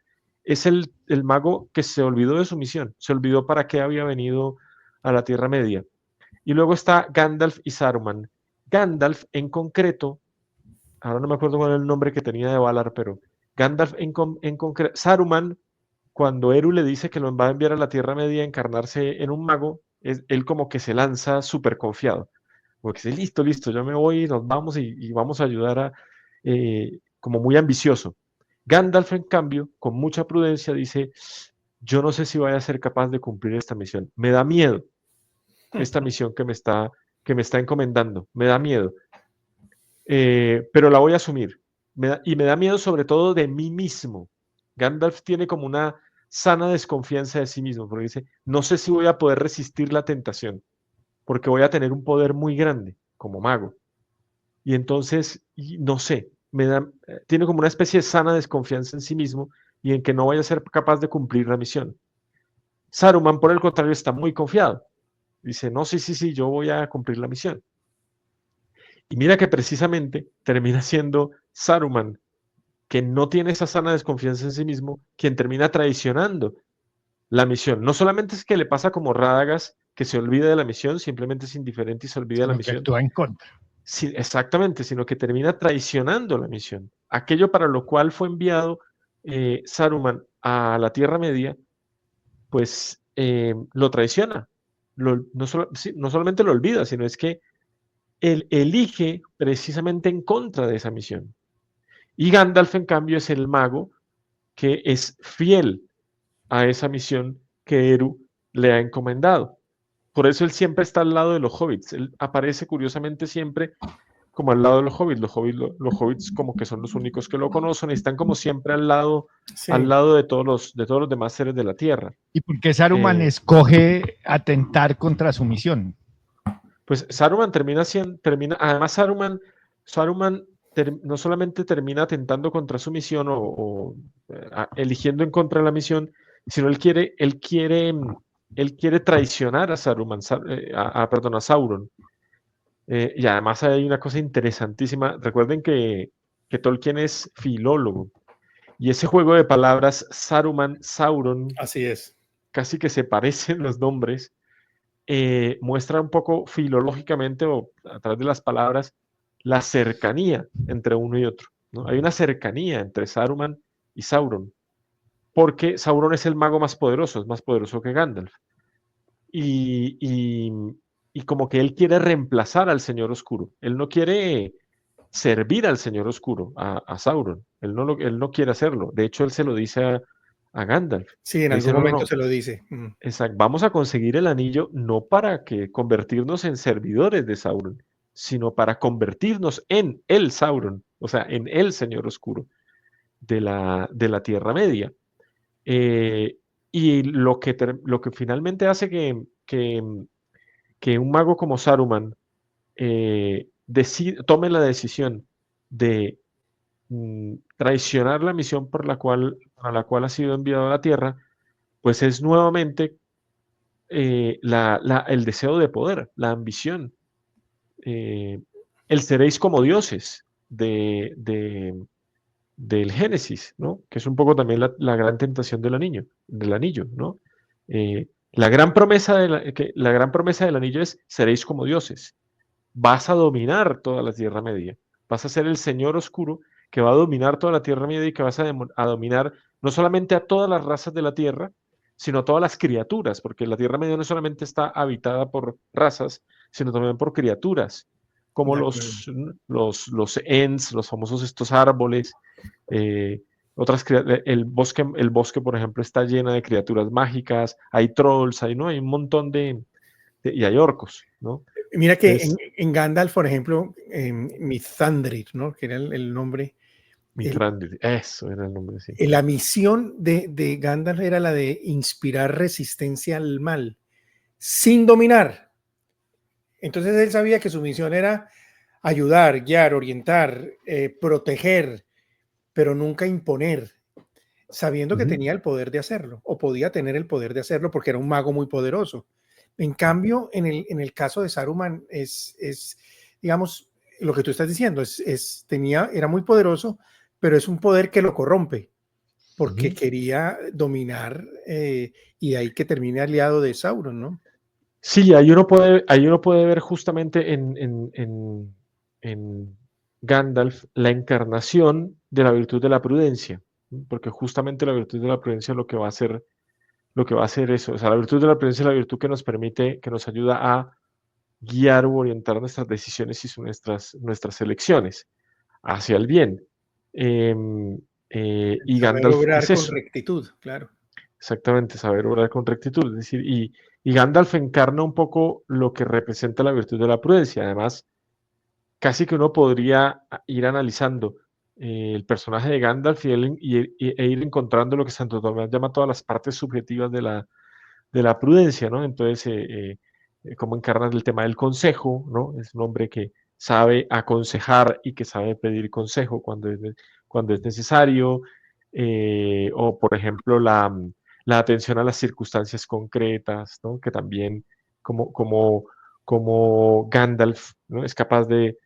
Es el mago que se olvidó de su misión, se olvidó para qué había venido a la Tierra Media. Y luego está Gandalf y Saruman. Gandalf en concreto, ahora no me acuerdo cuál era el nombre que tenía de Valar, pero Gandalf en concreto, Saruman cuando Eru le dice que lo va a enviar a la Tierra Media a encarnarse en un mago, él como que se lanza súper confiado. Porque dice, listo, listo, yo me voy, nos vamos y vamos a ayudar como muy ambicioso. Gandalf, en cambio, con mucha prudencia, dice, yo no sé si voy a ser capaz de cumplir esta misión. Me da miedo esta misión que me está encomendando. Me da miedo. Pero la voy a asumir. Y me da miedo sobre todo de mí mismo. Gandalf tiene como una sana desconfianza de sí mismo, porque dice, no sé si voy a poder resistir la tentación, porque voy a tener un poder muy grande como mago. Y entonces, no sé, tiene como una especie de sana desconfianza en sí mismo y en que no vaya a ser capaz de cumplir la misión. Saruman, por el contrario, está muy confiado. Dice, no, sí, sí, sí, yo voy a cumplir la misión. Y mira que precisamente termina siendo Saruman, que no tiene esa sana desconfianza en sí mismo, quien termina traicionando la misión. No solamente es que le pasa como Radagast, que se olvida de la misión, simplemente es indiferente y se olvida de la Sino que misión. actúa en contra. Sí, exactamente, sino que termina traicionando la misión. Aquello para lo cual fue enviado Saruman a la Tierra Media, pues lo traiciona. Sí, no solamente lo olvida, sino es que él elige precisamente en contra de esa misión. Y Gandalf, en cambio, es el mago que es fiel a esa misión que Eru le ha encomendado. Por eso él siempre está al lado de los hobbits. Él aparece curiosamente siempre como al lado de los hobbits. Los hobbits como que son los únicos que lo conocen y están como siempre al Sí. lado de todos los demás seres de la Tierra. ¿Y por qué Saruman Eh, escoge atentar contra su misión? pues Saruman además Saruman no solamente termina atentando contra su misión eligiendo en contra de la misión, sino él quiere traicionar a Saruman, perdón, a Sauron. Y además hay una cosa interesantísima. Recuerden que Tolkien es filólogo y ese juego de palabras Saruman, Sauron, Así es. casi que se parecen los nombres, muestra un poco filológicamente o a través de las palabras la cercanía entre uno y otro, ¿no? Hay una cercanía entre Saruman y Sauron, porque Sauron es el mago más poderoso, es más poderoso que Gandalf. Y, y, y como que él quiere reemplazar al Señor Oscuro. Él no quiere servir al Señor Oscuro, a Sauron. Él no quiere hacerlo. De hecho, él se lo dice a Gandalf. Sí, en Le dice, algún no, no, momento no. se lo dice. Exacto. Vamos a conseguir el anillo no para que convertirnos en servidores de Sauron, sino para convertirnos en el Sauron, o sea, en el Señor Oscuro de la Tierra Media. Eh, y lo que finalmente hace que un mago como Saruman tome la decisión de traicionar la misión para la cual ha sido enviado a la Tierra, pues es nuevamente el deseo de poder, la ambición, eh, el seréis como dioses del Génesis, ¿no? Que es un poco también la gran tentación del anillo, ¿no? La gran promesa del anillo es seréis como dioses, vas a dominar toda la Tierra Media, vas a ser el Señor Oscuro que va a dominar toda la Tierra Media y que vas a dominar no solamente a todas las razas de la Tierra, sino a todas las criaturas, porque la Tierra Media no solamente está habitada por razas, sino también por criaturas, como De acuerdo. los Ents, los famosos estos árboles, eh, el bosque, por ejemplo, está lleno de criaturas mágicas, hay trolls, ¿no? Hay un montón y hay orcos, ¿no? Mira que Entonces, en Gandalf, por ejemplo, en Mithrandir, ¿no? Que era el nombre, el- Mithrandir, eso era el nombre, sí. la misión de Gandalf era la de inspirar resistencia al mal, sin dominar. Entonces él sabía que su misión era ayudar, guiar, orientar, proteger, pero nunca imponer, sabiendo que Ujú. tenía el poder de hacerlo, o podía tener el poder de hacerlo porque era un mago muy poderoso. En cambio, en el caso de Saruman, digamos, lo que tú estás diciendo, era muy poderoso, pero es un poder que lo corrompe, porque Ujú. quería dominar, y de ahí que termine aliado de Sauron, ¿no? Sí, ahí uno puede ver justamente en Gandalf la encarnación de la virtud de la prudencia, ¿no? Porque justamente la virtud de la prudencia es lo que va a hacer eso. O sea, la virtud de la prudencia es la virtud que nos permite, que nos ayuda a guiar u orientar nuestras decisiones y nuestras elecciones hacia el bien. Em, y Saber Gandalf obrar es con eso. rectitud, claro. Exactamente, saber obrar con rectitud. Es decir, y Gandalf encarna un poco lo que representa la virtud de la prudencia. Además, casi que uno podría ir analizando el personaje de Gandalf e ir encontrando lo que Santo Tomás llama todas las partes subjetivas de la prudencia, ¿no? Entonces, cómo encarna el tema del consejo, ¿no? Es un hombre que sabe aconsejar y que sabe pedir consejo cuando es necesario, o por ejemplo la atención a las circunstancias concretas, ¿no? Que también como, como, como Gandalf, ¿no? Es capaz de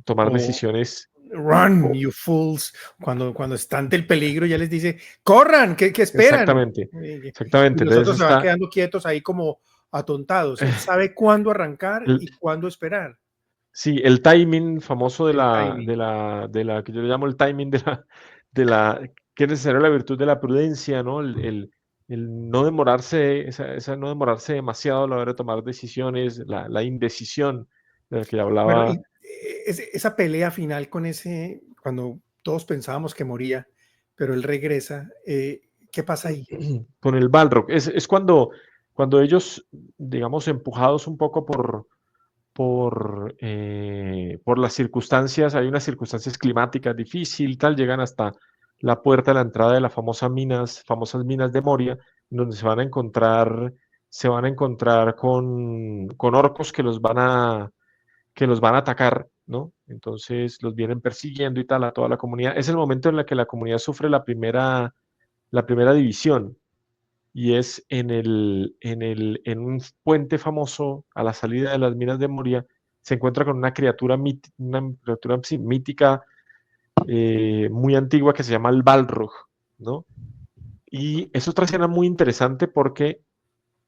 tomar O decisiones. run, o- you fools. Cuando está ante el peligro, ya les dice, corran, ¿qué esperan? exactamente, Y exactamente. los Entonces otros se van está quedando quietos ahí como atontados. Él sabe cuándo arrancar el, y cuándo esperar. sí, el timing famoso El timing. que yo le llamo el timing que es necesario la virtud de la prudencia, ¿no? El no demorarse, esa no demorarse demasiado a la hora de tomar decisiones, la indecisión, de la que Bueno, hablaba. y esa pelea final con ese, cuando todos pensábamos que moría, pero él regresa, ¿qué pasa ahí? Con el Balrog. Es cuando ellos, digamos, empujados un poco por las circunstancias, hay unas circunstancias climáticas difíciles, tal, llegan hasta la puerta de la entrada de las famosas minas de Moria, donde se van a encontrar con orcos que los van a atacar, ¿no? Entonces los vienen persiguiendo y tal a toda la comunidad. Es el momento en el que la comunidad sufre la primera división y es en un puente famoso a la salida de las minas de Moria, se encuentra con una criatura sí, mítica muy antigua que se llama el Balrog, ¿no? Y es otra escena muy interesante porque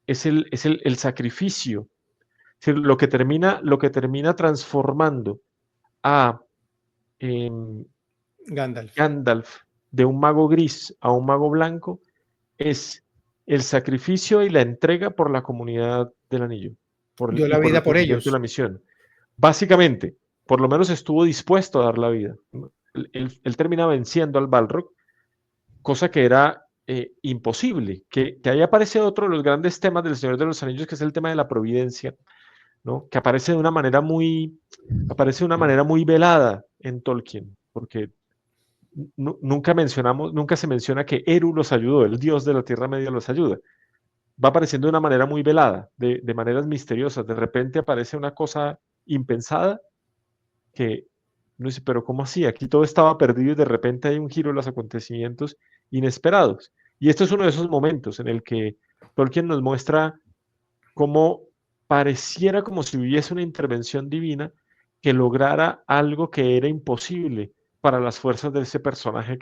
es el sacrificio, es decir, lo que termina transformando a em, Gandalf. Gandalf de un mago gris a un mago blanco es el sacrificio y la entrega por la comunidad del anillo Dio y la por el vida por cumplimiento de la ellos. misión. Básicamente, por lo menos estuvo dispuesto a dar la vida. Él termina venciendo al Balrog, cosa que era imposible. Que ahí aparece otro de los grandes temas del Señor de los Anillos, que es el tema de la providencia, ¿no? Que aparece de una manera muy velada en Tolkien, porque nunca se menciona que Eru los ayudó, el dios de la Tierra Media los ayuda. Va apareciendo de una manera muy velada, de maneras misteriosas. De repente aparece una cosa impensada que no dice, pero ¿cómo así? Aquí todo estaba perdido y de repente hay un giro en los acontecimientos inesperados. Y esto es uno de esos momentos en el que Tolkien nos muestra cómo pareciera como si hubiese una intervención divina que lograra algo que era imposible para las fuerzas de ese personaje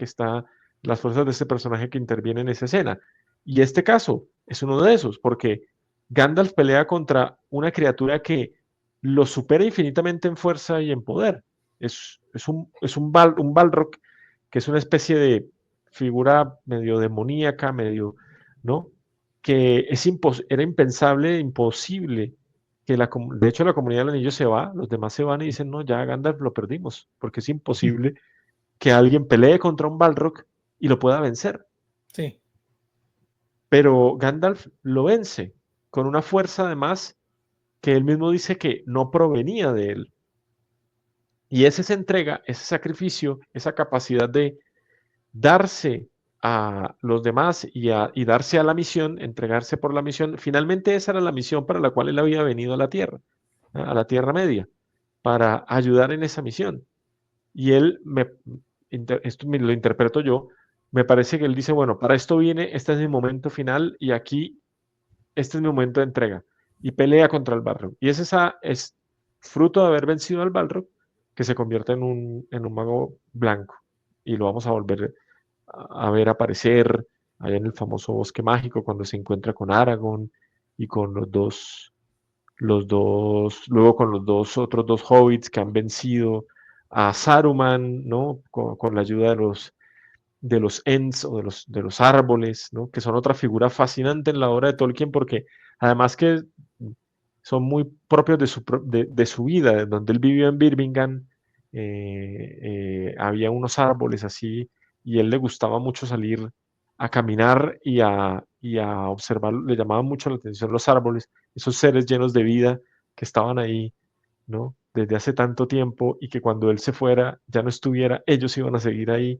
las fuerzas de ese personaje que interviene en esa escena. Y este caso es uno de esos, porque Gandalf pelea contra una criatura que lo supera infinitamente en fuerza y en poder. Un Balrog que es una especie de figura medio demoníaca, medio, ¿no? Que era impensable, imposible, de hecho la comunidad del anillo se va, los demás se van y dicen, no, ya Gandalf lo perdimos, porque es imposible que alguien pelee contra un Balrog y lo pueda vencer. Sí. Pero Gandalf lo vence con una fuerza además que él mismo dice que no provenía de él. Y es esa entrega, ese sacrificio, esa capacidad de darse a los demás y darse a la misión, entregarse por la misión. Finalmente esa era la misión para la cual él había venido a la Tierra, a la Tierra Media, para ayudar en esa misión. Y esto lo interpreto yo, me parece que él dice, bueno, para esto viene, este es mi momento final y aquí, este es mi momento de entrega. Y pelea contra el Balrog. Y es fruto de haber vencido al Balrog que se convierte en un mago blanco. Y lo vamos a volver a ver aparecer allá en el famoso bosque mágico cuando se encuentra con Aragorn y con luego con los otros dos hobbits que han vencido a Saruman, ¿no? Con la ayuda de los Ents o de los árboles, ¿no? Que son otra figura fascinante en la obra de Tolkien porque además que son muy propios de su vida, donde él vivió en Birmingham, había unos árboles así y él le gustaba mucho salir a caminar y a observar, le llamaban mucho la atención los árboles, esos seres llenos de vida que estaban ahí, ¿no? Desde hace tanto tiempo y que cuando él se fuera, ya no estuviera, ellos iban a seguir ahí.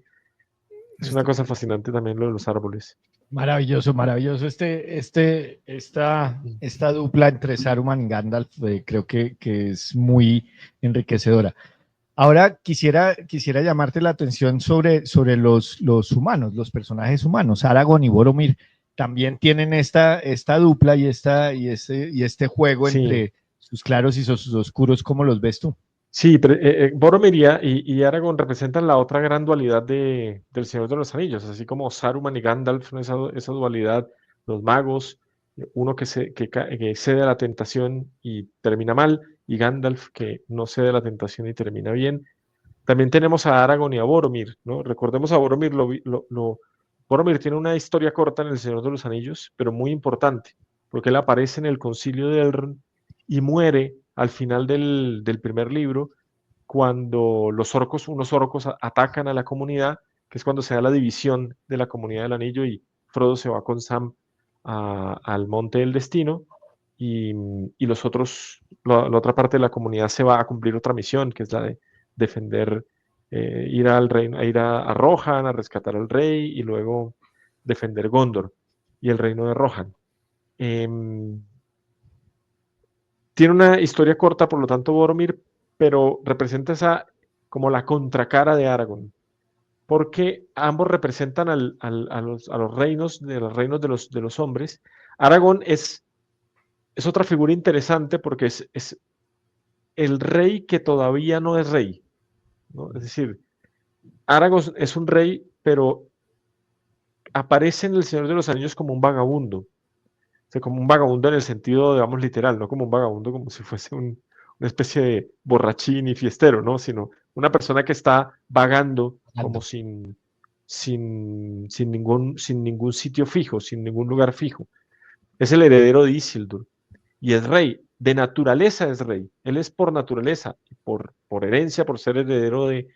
Es una cosa fascinante también lo de los árboles. Maravilloso, maravilloso. Esta dupla entre Saruman y Gandalf creo que es muy enriquecedora. Ahora quisiera llamarte la atención sobre los humanos, los personajes humanos. Aragorn y Boromir también tienen esta dupla y este juego Sí, entre sus claros y sus oscuros. ¿Cómo los ves tú? sí, pero Boromir y Aragorn representan la otra gran dualidad del Señor de los Anillos, así como Saruman y Gandalf son esa dualidad, los magos, uno que cede a la tentación y termina mal, y Gandalf que no cede a la tentación y termina bien. También tenemos a Aragorn y a Boromir, ¿no? Recordemos a Boromir, Boromir tiene una historia corta en El Señor de los Anillos, pero muy importante, porque él aparece en el Concilio de Elrond y muere al final del primer libro, cuando unos orcos atacan a la comunidad, que es cuando se da la división de la comunidad del anillo y Frodo se va con Sam al Monte del Destino y los otros, la otra parte de la comunidad se va a cumplir otra misión, que es la de defender, ir al reino, ir a Rohan, a rescatar al rey y luego defender Gondor y el reino de Rohan. Tiene una historia corta, por lo tanto, Boromir, pero representa esa como la contracara de Aragorn, porque ambos representan a los reinos de los hombres. Aragorn es otra figura interesante porque es el rey que todavía no es rey, ¿no? Es decir, Aragorn es un rey, pero aparece en El Señor de los Anillos como un vagabundo. O sea, como un vagabundo en el sentido, digamos, literal, no como un vagabundo como si fuese una especie de borrachín y fiestero, ¿no? Sino una persona que está vagando como sin ningún sitio fijo, sin ningún lugar fijo. Es el heredero de Isildur y es rey. De naturaleza es rey. Él es por naturaleza, por herencia, por ser heredero de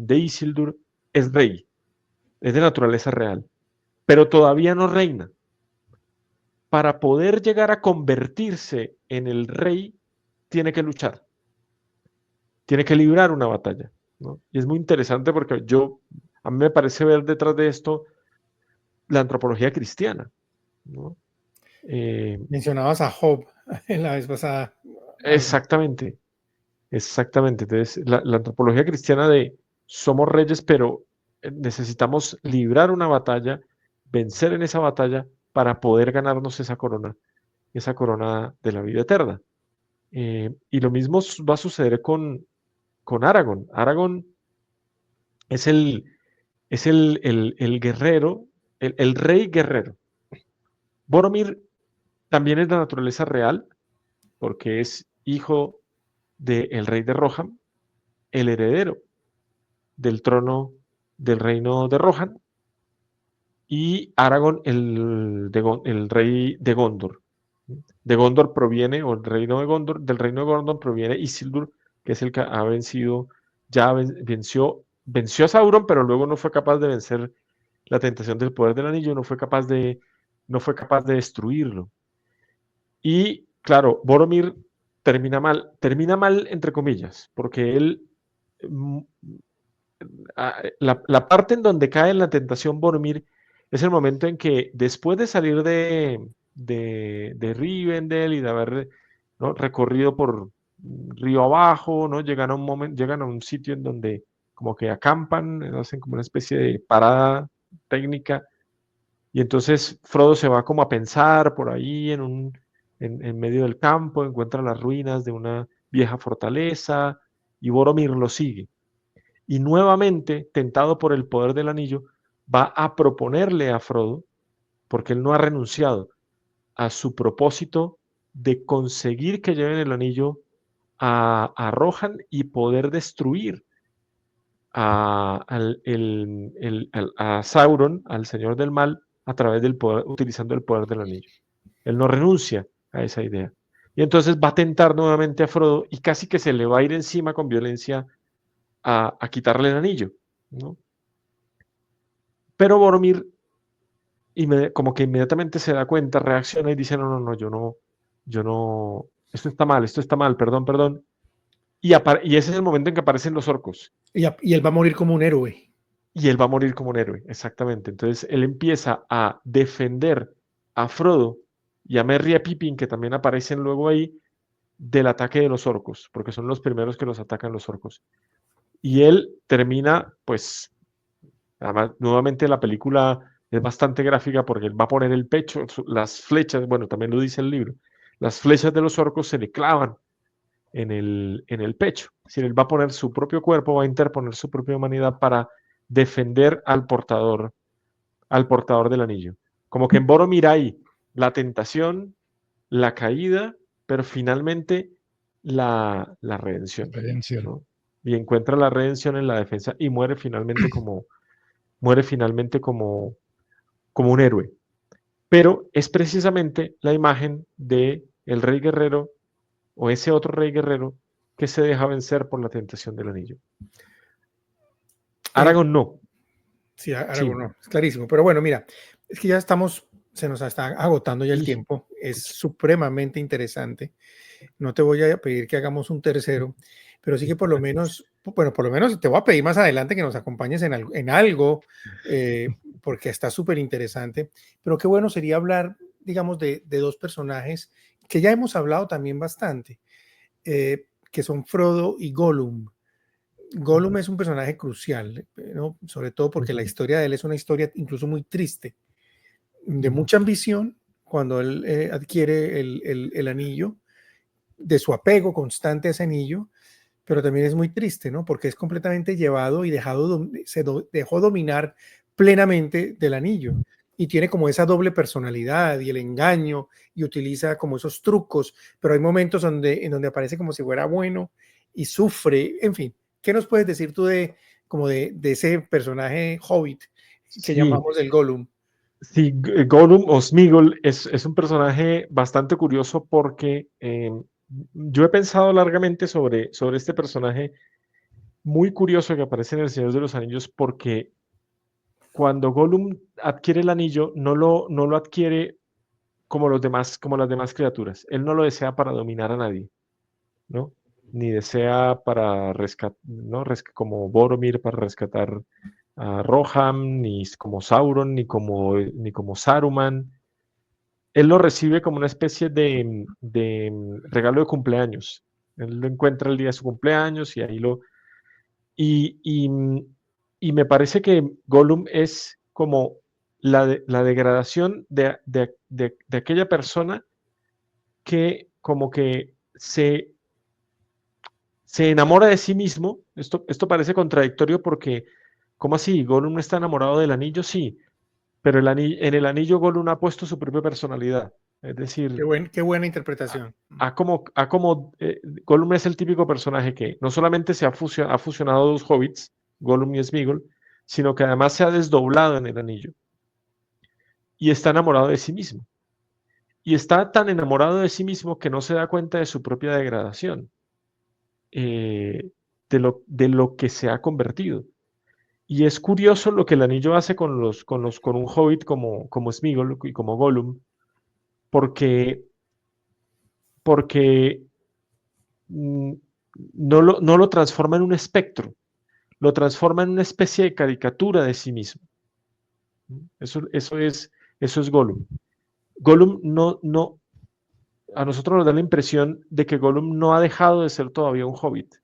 Isildur, es rey. Es de naturaleza real. Pero todavía no reina. Para poder llegar a convertirse en el rey, tiene que luchar, tiene que librar una batalla, ¿no? Y es muy interesante porque a mí me parece ver detrás de esto la antropología cristiana, ¿no? Mencionabas a Job en la vez pasada. Exactamente, exactamente. Entonces, la antropología cristiana de somos reyes, pero necesitamos librar una batalla, vencer en esa batalla para poder ganarnos esa corona de la vida eterna. Y lo mismo va a suceder con Aragorn. Aragorn es el guerrero, el rey guerrero. Boromir también es de naturaleza real, porque es hijo del rey de Rohan, el heredero del trono del reino de Rohan, y Aragorn, el rey de Gondor. De Gondor proviene, o el reino de Gondor, del reino de Gondor proviene Isildur, que es el que ha vencido, venció a Sauron, pero luego no fue capaz de vencer la tentación del poder del anillo, no fue capaz de destruirlo. Y claro, Boromir termina mal entre comillas, porque él, la parte en donde cae en la tentación Boromir es el momento en que después de salir de Rivendell y de haber, ¿no?, recorrido por río abajo, ¿no?, llegan a un sitio en donde como que acampan, hacen como una especie de parada técnica, y entonces Frodo se va como a pensar por ahí en medio del campo, encuentra las ruinas de una vieja fortaleza, y Boromir lo sigue. Y nuevamente, tentado por el poder del anillo, va a proponerle a Frodo, porque él no ha renunciado a su propósito de conseguir que lleven el anillo a Rohan y poder destruir a Sauron, al Señor del Mal, a través del poder, utilizando el poder del anillo. Él no renuncia a esa idea. Y entonces va a tentar nuevamente a Frodo y casi que se le va a ir encima con violencia a quitarle el anillo, ¿no? Pero Boromir como que inmediatamente se da cuenta, reacciona y dice, no, yo no, esto está mal, perdón. Y ese es el momento en que aparecen los orcos. Y él va a morir como un héroe. Y él va a morir como un héroe, exactamente. Entonces él empieza a defender a Frodo y a Merry y a Pippin, que también aparecen luego ahí, del ataque de los orcos, porque son los primeros que los atacan los orcos. Y él termina, pues, además, nuevamente la película es bastante gráfica porque él va a poner el pecho, las flechas, bueno, también lo dice el libro, las flechas de los orcos se le clavan en el pecho. Es decir, él va a poner su propio cuerpo, va a interponer su propia humanidad para defender al portador del anillo. Como que en Boromir hay la tentación, la caída, pero finalmente la redención. ¿No? Y encuentra la redención en la defensa y muere finalmente como un héroe. Pero es precisamente la imagen de el rey guerrero o ese otro rey guerrero que se deja vencer por la tentación del anillo. Aragorn no. Sí, Sí. Aragorn no, es clarísimo. Pero bueno, mira, es que ya estamos, se nos está agotando ya el Y- tiempo. Es supremamente interesante. No te voy a pedir que hagamos un tercero, pero sí que por lo menos, bueno, por lo menos te voy a pedir más adelante que nos acompañes en algo, porque está súper interesante. Pero qué bueno sería hablar, digamos, de dos personajes que ya hemos hablado también bastante, que son Frodo y Gollum. Gollum es un personaje crucial, ¿no? Sobre todo porque la historia de él es una historia incluso muy triste, de mucha ambición cuando él adquiere el anillo, de su apego constante a ese anillo, pero también es muy triste, ¿no? Porque es completamente llevado y dejó dominar plenamente del anillo y tiene como esa doble personalidad y el engaño y utiliza como esos trucos, pero hay momentos en donde aparece como si fuera bueno y sufre, en fin. ¿Qué nos puedes decir tú de ese personaje hobbit que Sí, llamamos el Gollum? sí, Gollum o Sméagol es un personaje bastante curioso porque yo he pensado largamente sobre este personaje muy curioso que aparece en El Señor de los Anillos porque cuando Gollum adquiere el anillo no lo adquiere como las demás criaturas. Él no lo desea para dominar a nadie, ¿no? Ni desea para rescatar, ¿no? Como Boromir para rescatar a Rohan, ni como Sauron, ni como Saruman. Él lo recibe como una especie de regalo de cumpleaños. Él lo encuentra el día de su cumpleaños y ahí lo... Y, y, y me parece que Gollum es como la degradación de aquella persona que como que se enamora de sí mismo. Esto parece contradictorio porque, ¿cómo así? ¿Gollum no está enamorado del anillo? Sí, pero en el anillo Gollum ha puesto su propia personalidad. Es decir, Qué buena interpretación. Gollum es el típico personaje que no solamente ha fusionado dos hobbits, Gollum y Sméagol, sino que además se ha desdoblado en el anillo y está enamorado de sí mismo. Y está tan enamorado de sí mismo que no se da cuenta de su propia degradación, de lo que se ha convertido. Y es curioso lo que el anillo hace con un hobbit como Sméagol y como Gollum, porque, porque mm, no lo transforma en un espectro, lo transforma en una especie de caricatura de sí mismo. Eso es Gollum. Gollum a nosotros nos da la impresión de que Gollum no ha dejado de ser todavía un hobbit,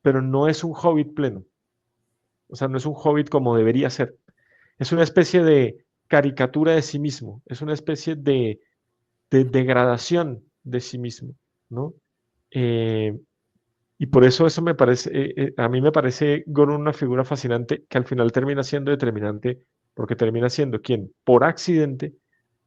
pero no es un hobbit pleno. O sea, no es un hobbit como debería ser. Es una especie de caricatura de sí mismo, es una especie de degradación de sí mismo, ¿no? Eh, y por eso me parece, a mí me parece Gollum una figura fascinante que al final termina siendo determinante porque termina siendo quien, por accidente,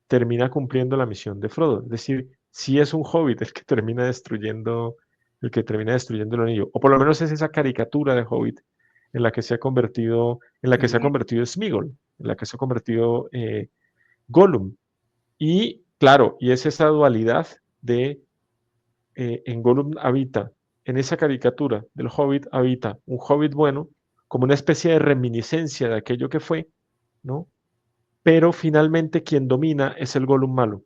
termina cumpliendo la misión de Frodo. Es decir, si es un hobbit el que termina destruyendo el anillo, o por lo menos es esa caricatura de hobbit en la que se ha convertido Sméagol, en la que se ha convertido Gollum. Y claro, y es esa dualidad en Gollum habita, en esa caricatura del hobbit habita un hobbit bueno, como una especie de reminiscencia de aquello que fue, ¿no? Pero finalmente quien domina es el Gollum malo,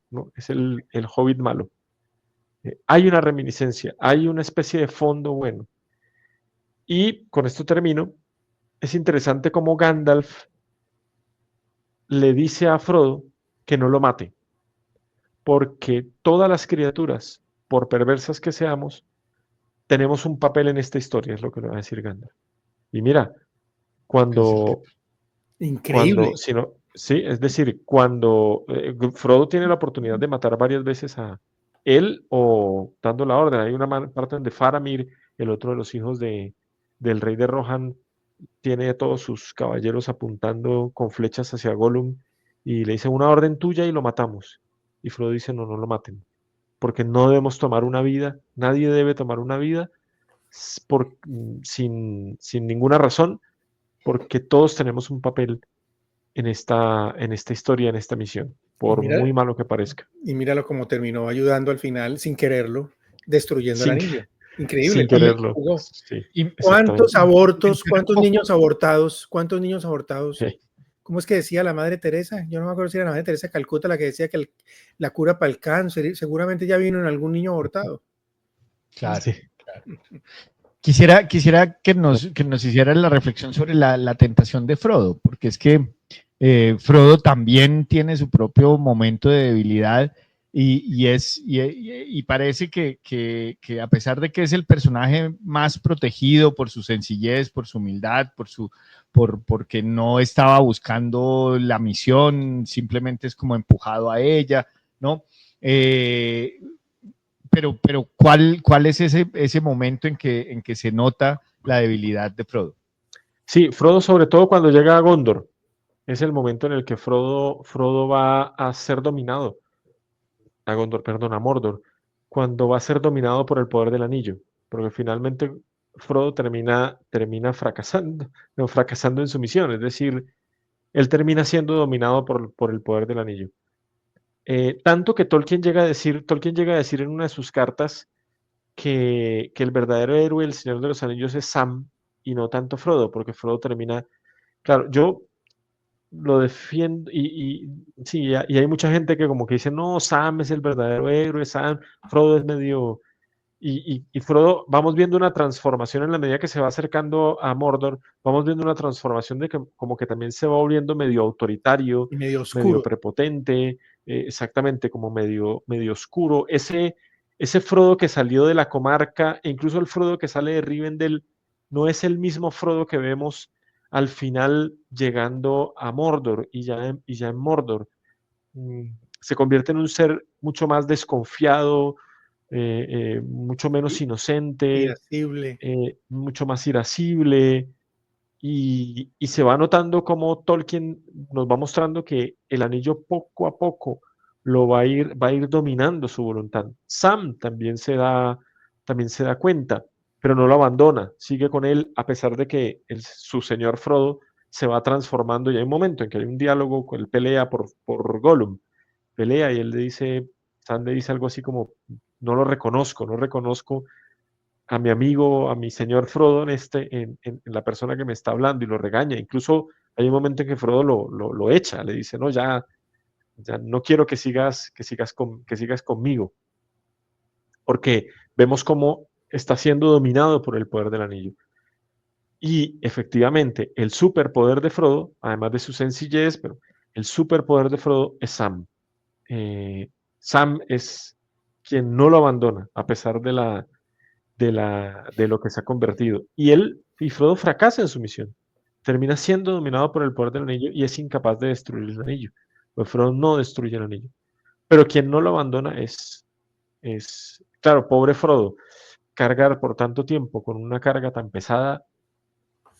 ¿no? Es el hobbit malo. Hay una reminiscencia, hay una especie de fondo bueno. Y con esto termino. Es interesante cómo Gandalf le dice a Frodo que no lo mate, porque todas las criaturas, por perversas que seamos, tenemos un papel en esta historia, es lo que le va a decir Gandalf. Y mira, cuando, Increíble. si no, sí, es decir, cuando Frodo tiene la oportunidad de matar varias veces a él o dando la orden, hay una parte donde Faramir, el otro de los hijos del rey de Rohan, tiene a todos sus caballeros apuntando con flechas hacia Gollum y le dice una orden tuya y lo matamos. Y Frodo dice, no, no lo maten, porque no debemos tomar una vida, nadie debe tomar una vida sin ninguna razón, porque todos tenemos un papel en esta historia, en esta misión, Y por muy malo que parezca. míralo cómo terminó ayudando al final, sin quererlo, destruyendo el Sin, anillo. Increíble, sin bien quererlo. jugó. Sí, Y ¿Cuántos exactamente. abortos, menciona cuántos poco. niños abortados, cuántos niños abortados? Sí, ¿Cómo es que decía la Madre Teresa? Yo no me acuerdo si era la Madre Teresa de Calcuta la que decía que la cura para el cáncer, seguramente ya vino en algún niño abortado. Claro. sí. Quisiera que nos hiciera la reflexión sobre la tentación de Frodo, porque es que Frodo también tiene su propio momento de debilidad y parece que a pesar de que es el personaje más protegido por su sencillez, por su humildad, porque no estaba buscando la misión, simplemente es como empujado a ella, ¿no? Pero ¿cuál es ese momento en que se nota la debilidad de Frodo? Sí, Frodo, sobre todo cuando llega a Gondor, es el momento en el que Frodo va a ser dominado, a Gondor, perdón, a Mordor, cuando va a ser dominado por el poder del anillo, porque finalmente Frodo termina fracasando, no, fracasando en su misión, es decir, él termina siendo dominado por el poder del anillo. Tanto que Tolkien llega a decir en una de sus cartas que el verdadero héroe del Señor de los Anillos es Sam y no tanto Frodo, porque Frodo termina, claro, yo lo defiendo sí, y hay mucha gente que como que dice, no, Sam es el verdadero héroe, Frodo es medio, y Frodo, vamos viendo una transformación en la medida que se va acercando a Mordor, vamos viendo una transformación de que como que también se va volviendo medio autoritario, Y medio medio oscuro. prepotente, exactamente como medio oscuro. Ese Frodo que salió de la comarca, e incluso el Frodo que sale de Rivendell, no es el mismo Frodo que vemos al final llegando a Mordor y ya en Mordor. Se convierte en un ser mucho más desconfiado, mucho menos inocente, Irascible. mucho más irascible, y se va notando como Tolkien nos va mostrando que el anillo poco a poco va a ir dominando su voluntad. Sam también se da cuenta, pero no lo abandona, sigue con él a pesar de que su señor Frodo se va transformando y hay un momento en que hay un diálogo con él pelea por Gollum, pelea y él le dice, Sam le dice algo así como, no lo reconozco, no reconozco a mi amigo, a mi señor Frodo en la persona que me está hablando y lo regaña. Incluso hay un momento en que Frodo lo echa, le dice, no, ya no quiero que sigas conmigo, porque vemos cómo está siendo dominado por el poder del anillo. Y efectivamente, el superpoder de Frodo, además de su sencillez, pero el superpoder de Frodo es Sam. Sam es quien no lo abandona, a pesar de lo que se ha convertido. Y Frodo fracasa en su misión. Termina siendo dominado por el poder del anillo y es incapaz de destruir el anillo. Pues Frodo no destruye el anillo. Pero quien no lo abandona claro, pobre Frodo, cargar por tanto tiempo con una carga tan pesada.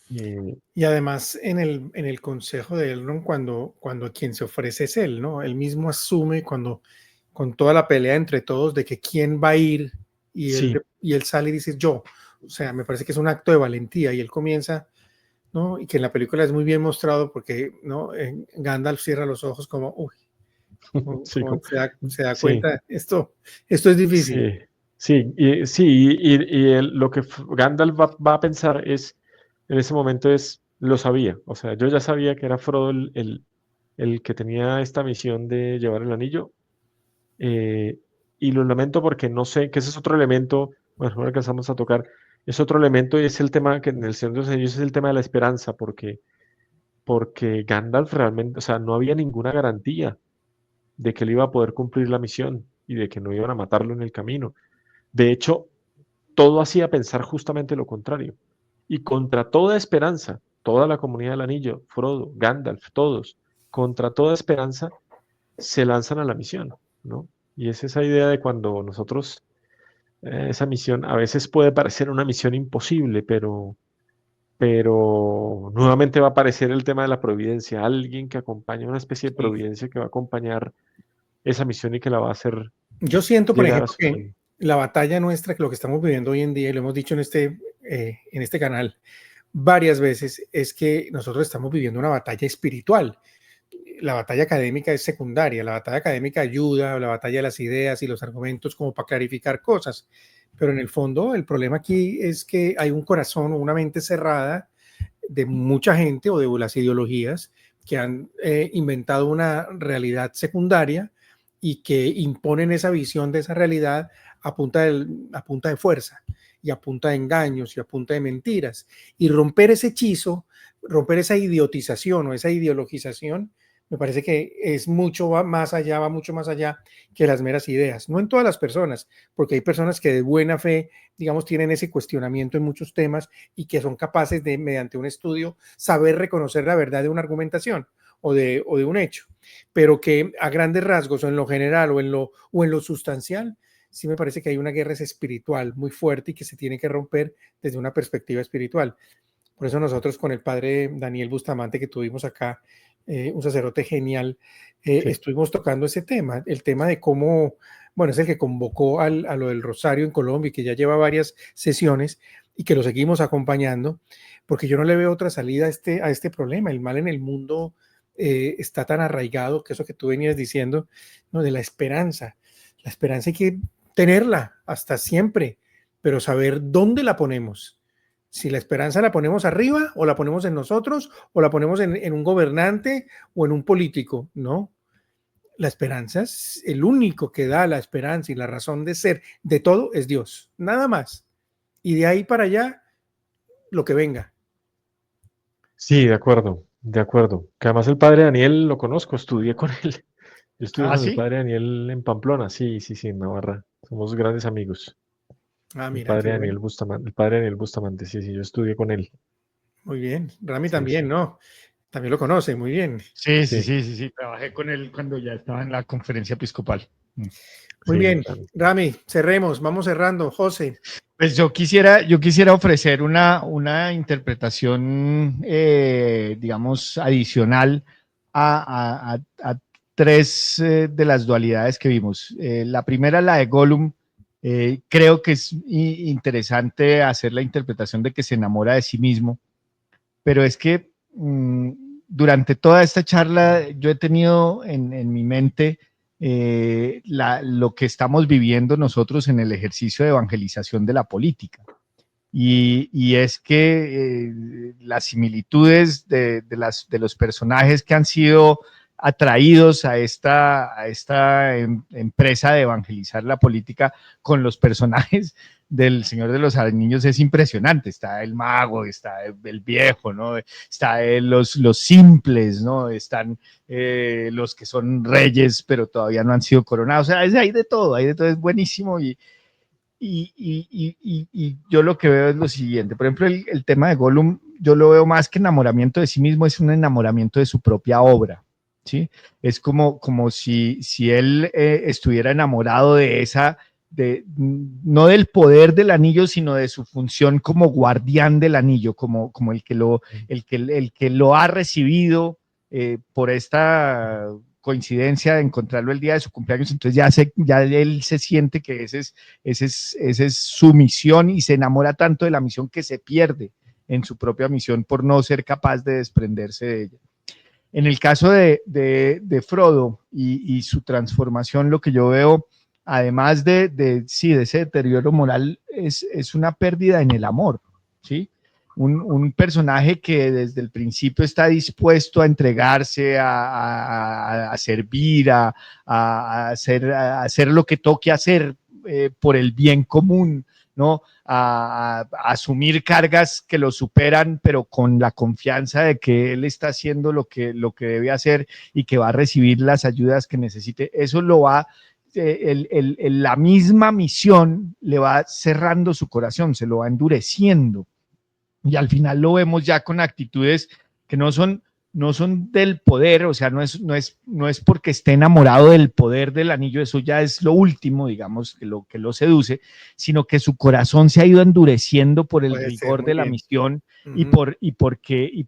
Y además en el consejo de Elrond, cuando quien se ofrece es él, ¿no? Él mismo asume con toda la pelea entre todos de que quién va a ir Sí, y él sale y dice yo. O sea, me parece que es un acto de valentía y él comienza, ¿no? Y que en la película es muy bien mostrado porque, ¿no? Gandalf cierra los ojos como, uy, sí, como se da sí, cuenta, esto es difícil. sí, lo que Gandalf va a pensar en ese momento lo sabía, o sea, yo ya sabía que era Frodo el que tenía esta misión de llevar el anillo, eh, y lo lamento porque no sé, que ese es otro elemento, bueno, no alcanzamos a tocar, es otro elemento y es el tema que en el Señor de los Anillos es el tema de la esperanza, porque Gandalf realmente, o sea, no había ninguna garantía de que él iba a poder cumplir la misión y de que no iban a matarlo en el camino. De hecho, todo hacía pensar justamente lo contrario. Y contra toda esperanza, toda la comunidad del anillo, Frodo, Gandalf, todos, contra toda esperanza, se lanzan a la misión, ¿no? Y es esa idea de cuando nosotros, esa misión a veces puede parecer una misión imposible, pero nuevamente va a aparecer el tema de la providencia, alguien que acompaña, una especie de Sí. providencia que va a acompañar esa misión y que la va a hacer Yo siento, por llegar a ejemplo, su que fin. la batalla nuestra, que lo que estamos viviendo hoy en día, y lo hemos dicho en este canal varias veces, es que nosotros estamos viviendo una batalla espiritual. la batalla académica es secundaria, la batalla académica ayuda, la batalla de las ideas y los argumentos como para clarificar cosas, pero en el fondo el problema aquí es que hay un corazón o una mente cerrada de mucha gente o de las ideologías que han inventado una realidad secundaria y que imponen esa visión de esa realidad a punta de fuerza y a punta de engaños y a punta de mentiras. Y romper ese hechizo, romper esa idiotización o esa ideologización, me parece que es mucho más allá, va mucho más allá que las meras ideas. No en todas las personas, porque hay personas que de buena fe, digamos, tienen ese cuestionamiento en muchos temas y que son capaces de, mediante un estudio, saber reconocer la verdad de una argumentación o de un hecho, pero que a grandes rasgos o en lo general o en lo sustancial, sí me parece que hay una guerra espiritual muy fuerte y que se tiene que romper desde una perspectiva espiritual. Por eso nosotros con el padre Daniel Bustamante que tuvimos acá, un sacerdote genial, Sí. estuvimos tocando ese tema, el tema de cómo, bueno, es el que convocó a lo del Rosario en Colombia y que ya lleva varias sesiones y que lo seguimos acompañando, porque yo no le veo otra salida a este problema. El mal en el mundo está tan arraigado que eso que tú venías diciendo, ¿no? De la esperanza. La esperanza hay que tenerla hasta siempre, pero saber dónde la ponemos. Si la esperanza la ponemos arriba o la ponemos en nosotros o la ponemos en un gobernante o en un político, no. La esperanza es el único que da la esperanza y la razón de ser de todo es Dios, nada más. Y de ahí para allá, lo que venga. Sí, de acuerdo, de acuerdo. Que además el padre Daniel lo conozco, estudié con él. Yo estudié Ah, con el sí. padre Daniel en Pamplona, sí, sí, sí, en Navarra. Somos grandes amigos. Ah, El mira, qué padre bueno. Daniel Bustamante, el padre Daniel Bustamante, sí, sí, yo estudié con él. Muy bien. Rami Sí, sí, también, ¿no? También lo conoce, muy bien. Sí, sí, sí, sí, sí, sí. Trabajé con él cuando ya estaba en la conferencia episcopal. Muy sí, bien. Rami, cerremos, vamos cerrando. José. Pues yo quisiera ofrecer una interpretación, digamos, adicional a tres de las dualidades que vimos. La primera, la de Gollum, creo que es interesante hacer la interpretación de que se enamora de sí mismo, pero es que durante toda esta charla yo he tenido en mi mente lo que estamos viviendo nosotros en el ejercicio de evangelización de la política. Y es que las similitudes de los personajes que han sido atraídos a esta empresa de evangelizar la política con los personajes del Señor de los Anillos es impresionante. Está el mago, está el viejo, ¿no? Está los simples, ¿no? Están los que son reyes, pero todavía no han sido coronados. O sea, hay de todo, es buenísimo y yo lo que veo es lo siguiente. Por ejemplo, el tema de Gollum, yo lo veo más que enamoramiento de sí mismo, es un enamoramiento de su propia obra. ¿Sí? Es como si él estuviera enamorado de esa, no del poder del anillo, sino de su función como guardián del anillo, como el que lo ha recibido por esta coincidencia de encontrarlo el día de su cumpleaños, entonces ya él se siente que esa es su misión y se enamora tanto de la misión que se pierde en su propia misión por no ser capaz de desprenderse de ella. En el caso de Frodo y su transformación, lo que yo veo, además de ese deterioro moral, es una pérdida en el amor, ¿sí? Un personaje que desde el principio está dispuesto a entregarse, a servir, a hacer lo que toque hacer por el bien común, ¿no? A asumir cargas que lo superan, pero con la confianza de que él está haciendo lo que debe hacer y que va a recibir las ayudas que necesite. Eso lo va, la misma misión le va cerrando su corazón, se lo va endureciendo. Y al final lo vemos ya con actitudes que no son del poder, o sea, no es porque esté enamorado del poder del anillo, eso ya es lo último, digamos, que lo seduce, sino que su corazón se ha ido endureciendo por el Puede ser, rigor muy de la bien. misión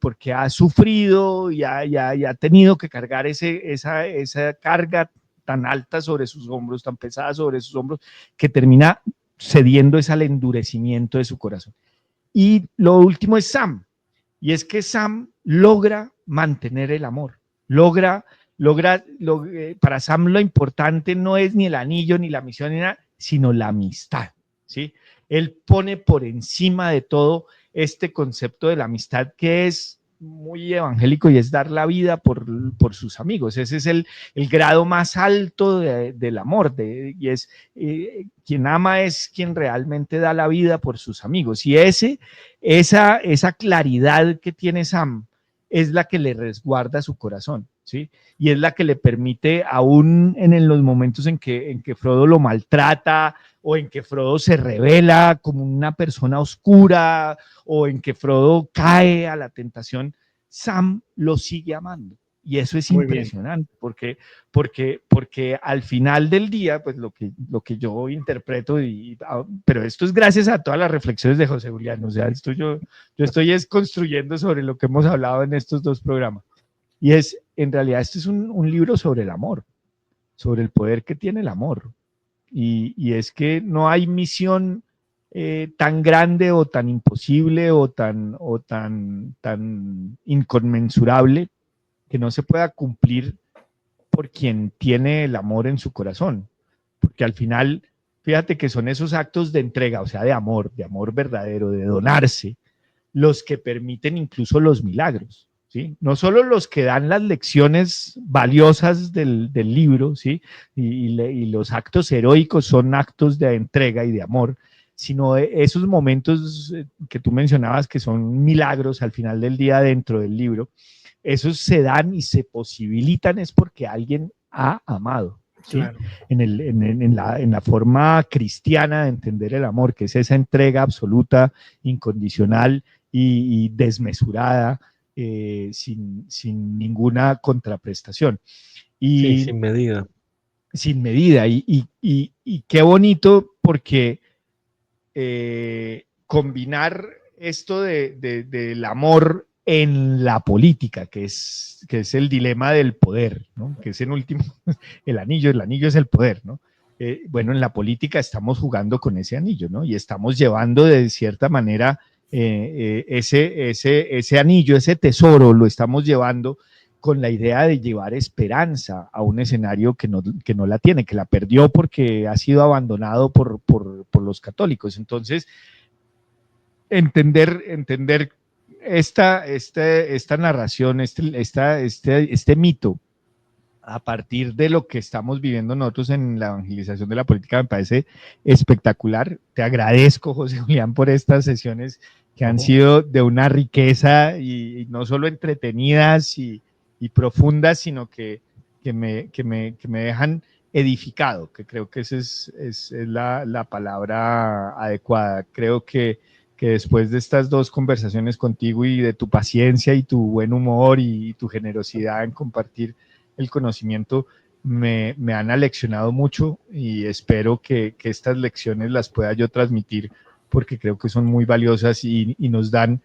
porque ha sufrido y ha tenido que cargar esa carga tan alta sobre sus hombros, tan pesada sobre sus hombros, que termina cediendo al endurecimiento de su corazón. Y lo último es Sam, y es que Sam logra mantener el amor, logra Para Sam lo importante no es ni el anillo, ni la misión, ni nada, sino la amistad, ¿sí? Él pone por encima de todo este concepto de la amistad que es muy evangélico y es dar la vida por sus amigos. Ese es el grado más alto del amor, y es quien ama es quien realmente da la vida por sus amigos. Y esa claridad que tiene Sam es la que le resguarda su corazón, ¿sí? Y es la que le permite, aún en los momentos en que Frodo lo maltrata, o en que Frodo se revela como una persona oscura, o en que Frodo cae a la tentación, Sam lo sigue amando. Y eso es Muy bien. impresionante, porque al final del día, pues lo que yo interpreto, pero esto es gracias a todas las reflexiones de José Julián, o sea, yo estoy construyendo sobre lo que hemos hablado en estos dos programas. Y en realidad, este es un libro sobre el amor, sobre el poder que tiene el amor. Y es que no hay misión tan grande o tan imposible o tan inconmensurable que no se pueda cumplir por quien tiene el amor en su corazón. Porque al final, fíjate que son esos actos de entrega, o sea, de amor verdadero, de donarse, los que permiten incluso los milagros. ¿Sí? No solo los que dan las lecciones valiosas del libro, ¿sí? Y los actos heroicos son actos de entrega y de amor, sino esos momentos que tú mencionabas que son milagros al final del día dentro del libro, esos se dan y se posibilitan es porque alguien ha amado. ¿Sí? Claro. En la forma cristiana de entender el amor, que es esa entrega absoluta, incondicional y desmesurada, sin ninguna contraprestación. Sí, Y sin medida. sin medida. Y qué bonito porque combinar esto del amor en la política, que es el dilema del poder, ¿no? Que es en último, el anillo es el poder, ¿no? Bueno, en la política estamos jugando con ese anillo, ¿no? Y estamos llevando de cierta manera ese anillo, ese tesoro, lo estamos llevando con la idea de llevar esperanza a un escenario que no la tiene, que la perdió porque ha sido abandonado por los católicos. Entonces, entender esta narración, este mito, a partir de lo que estamos viviendo nosotros en la evangelización de la política, me parece espectacular. Te agradezco, José Julián, por estas sesiones que han sido de una riqueza y no solo entretenidas y profundas, sino que me dejan edificado, que creo que esa es la palabra adecuada. Creo que después de estas dos conversaciones contigo y de tu paciencia y tu buen humor y tu generosidad en compartir el conocimiento, me han aleccionado mucho y espero que estas lecciones las pueda yo transmitir porque creo que son muy valiosas y nos dan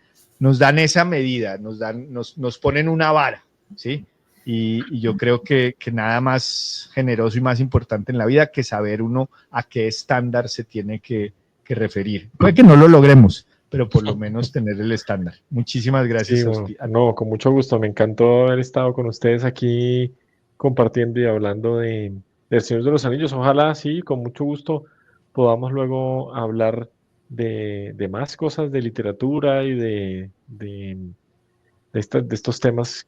esa medida, nos ponen una vara, ¿sí? Y yo creo que nada más generoso y más importante en la vida que saber uno a qué estándar se tiene que referir. Puede que no lo logremos, pero por lo menos tener el estándar. Muchísimas gracias Sí, a bueno, usted. no, con mucho gusto. Me encantó haber estado con ustedes aquí compartiendo y hablando del Señor de los Anillos. Ojalá, sí, con mucho gusto podamos luego hablar de más cosas de literatura y de estos temas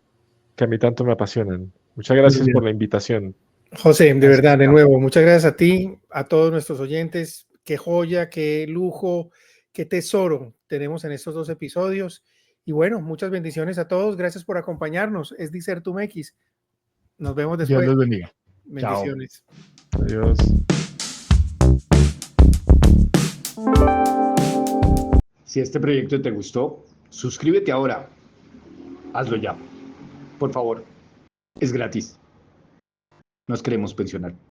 que a mí tanto me apasionan. Muchas Muy gracias por bien. la invitación. José, de Gracias. verdad, de nuevo, muchas gracias a ti, a todos nuestros oyentes. Qué joya, qué lujo, qué tesoro tenemos en estos dos episodios. Y bueno, muchas bendiciones a todos. Gracias por acompañarnos. Es Disertum X. Nos vemos Dios después. los bendiga. Chao. Bendiciones. Adiós. Si este proyecto te gustó, suscríbete ahora. Hazlo ya. Por favor. Es gratis. Nos queremos pensionar.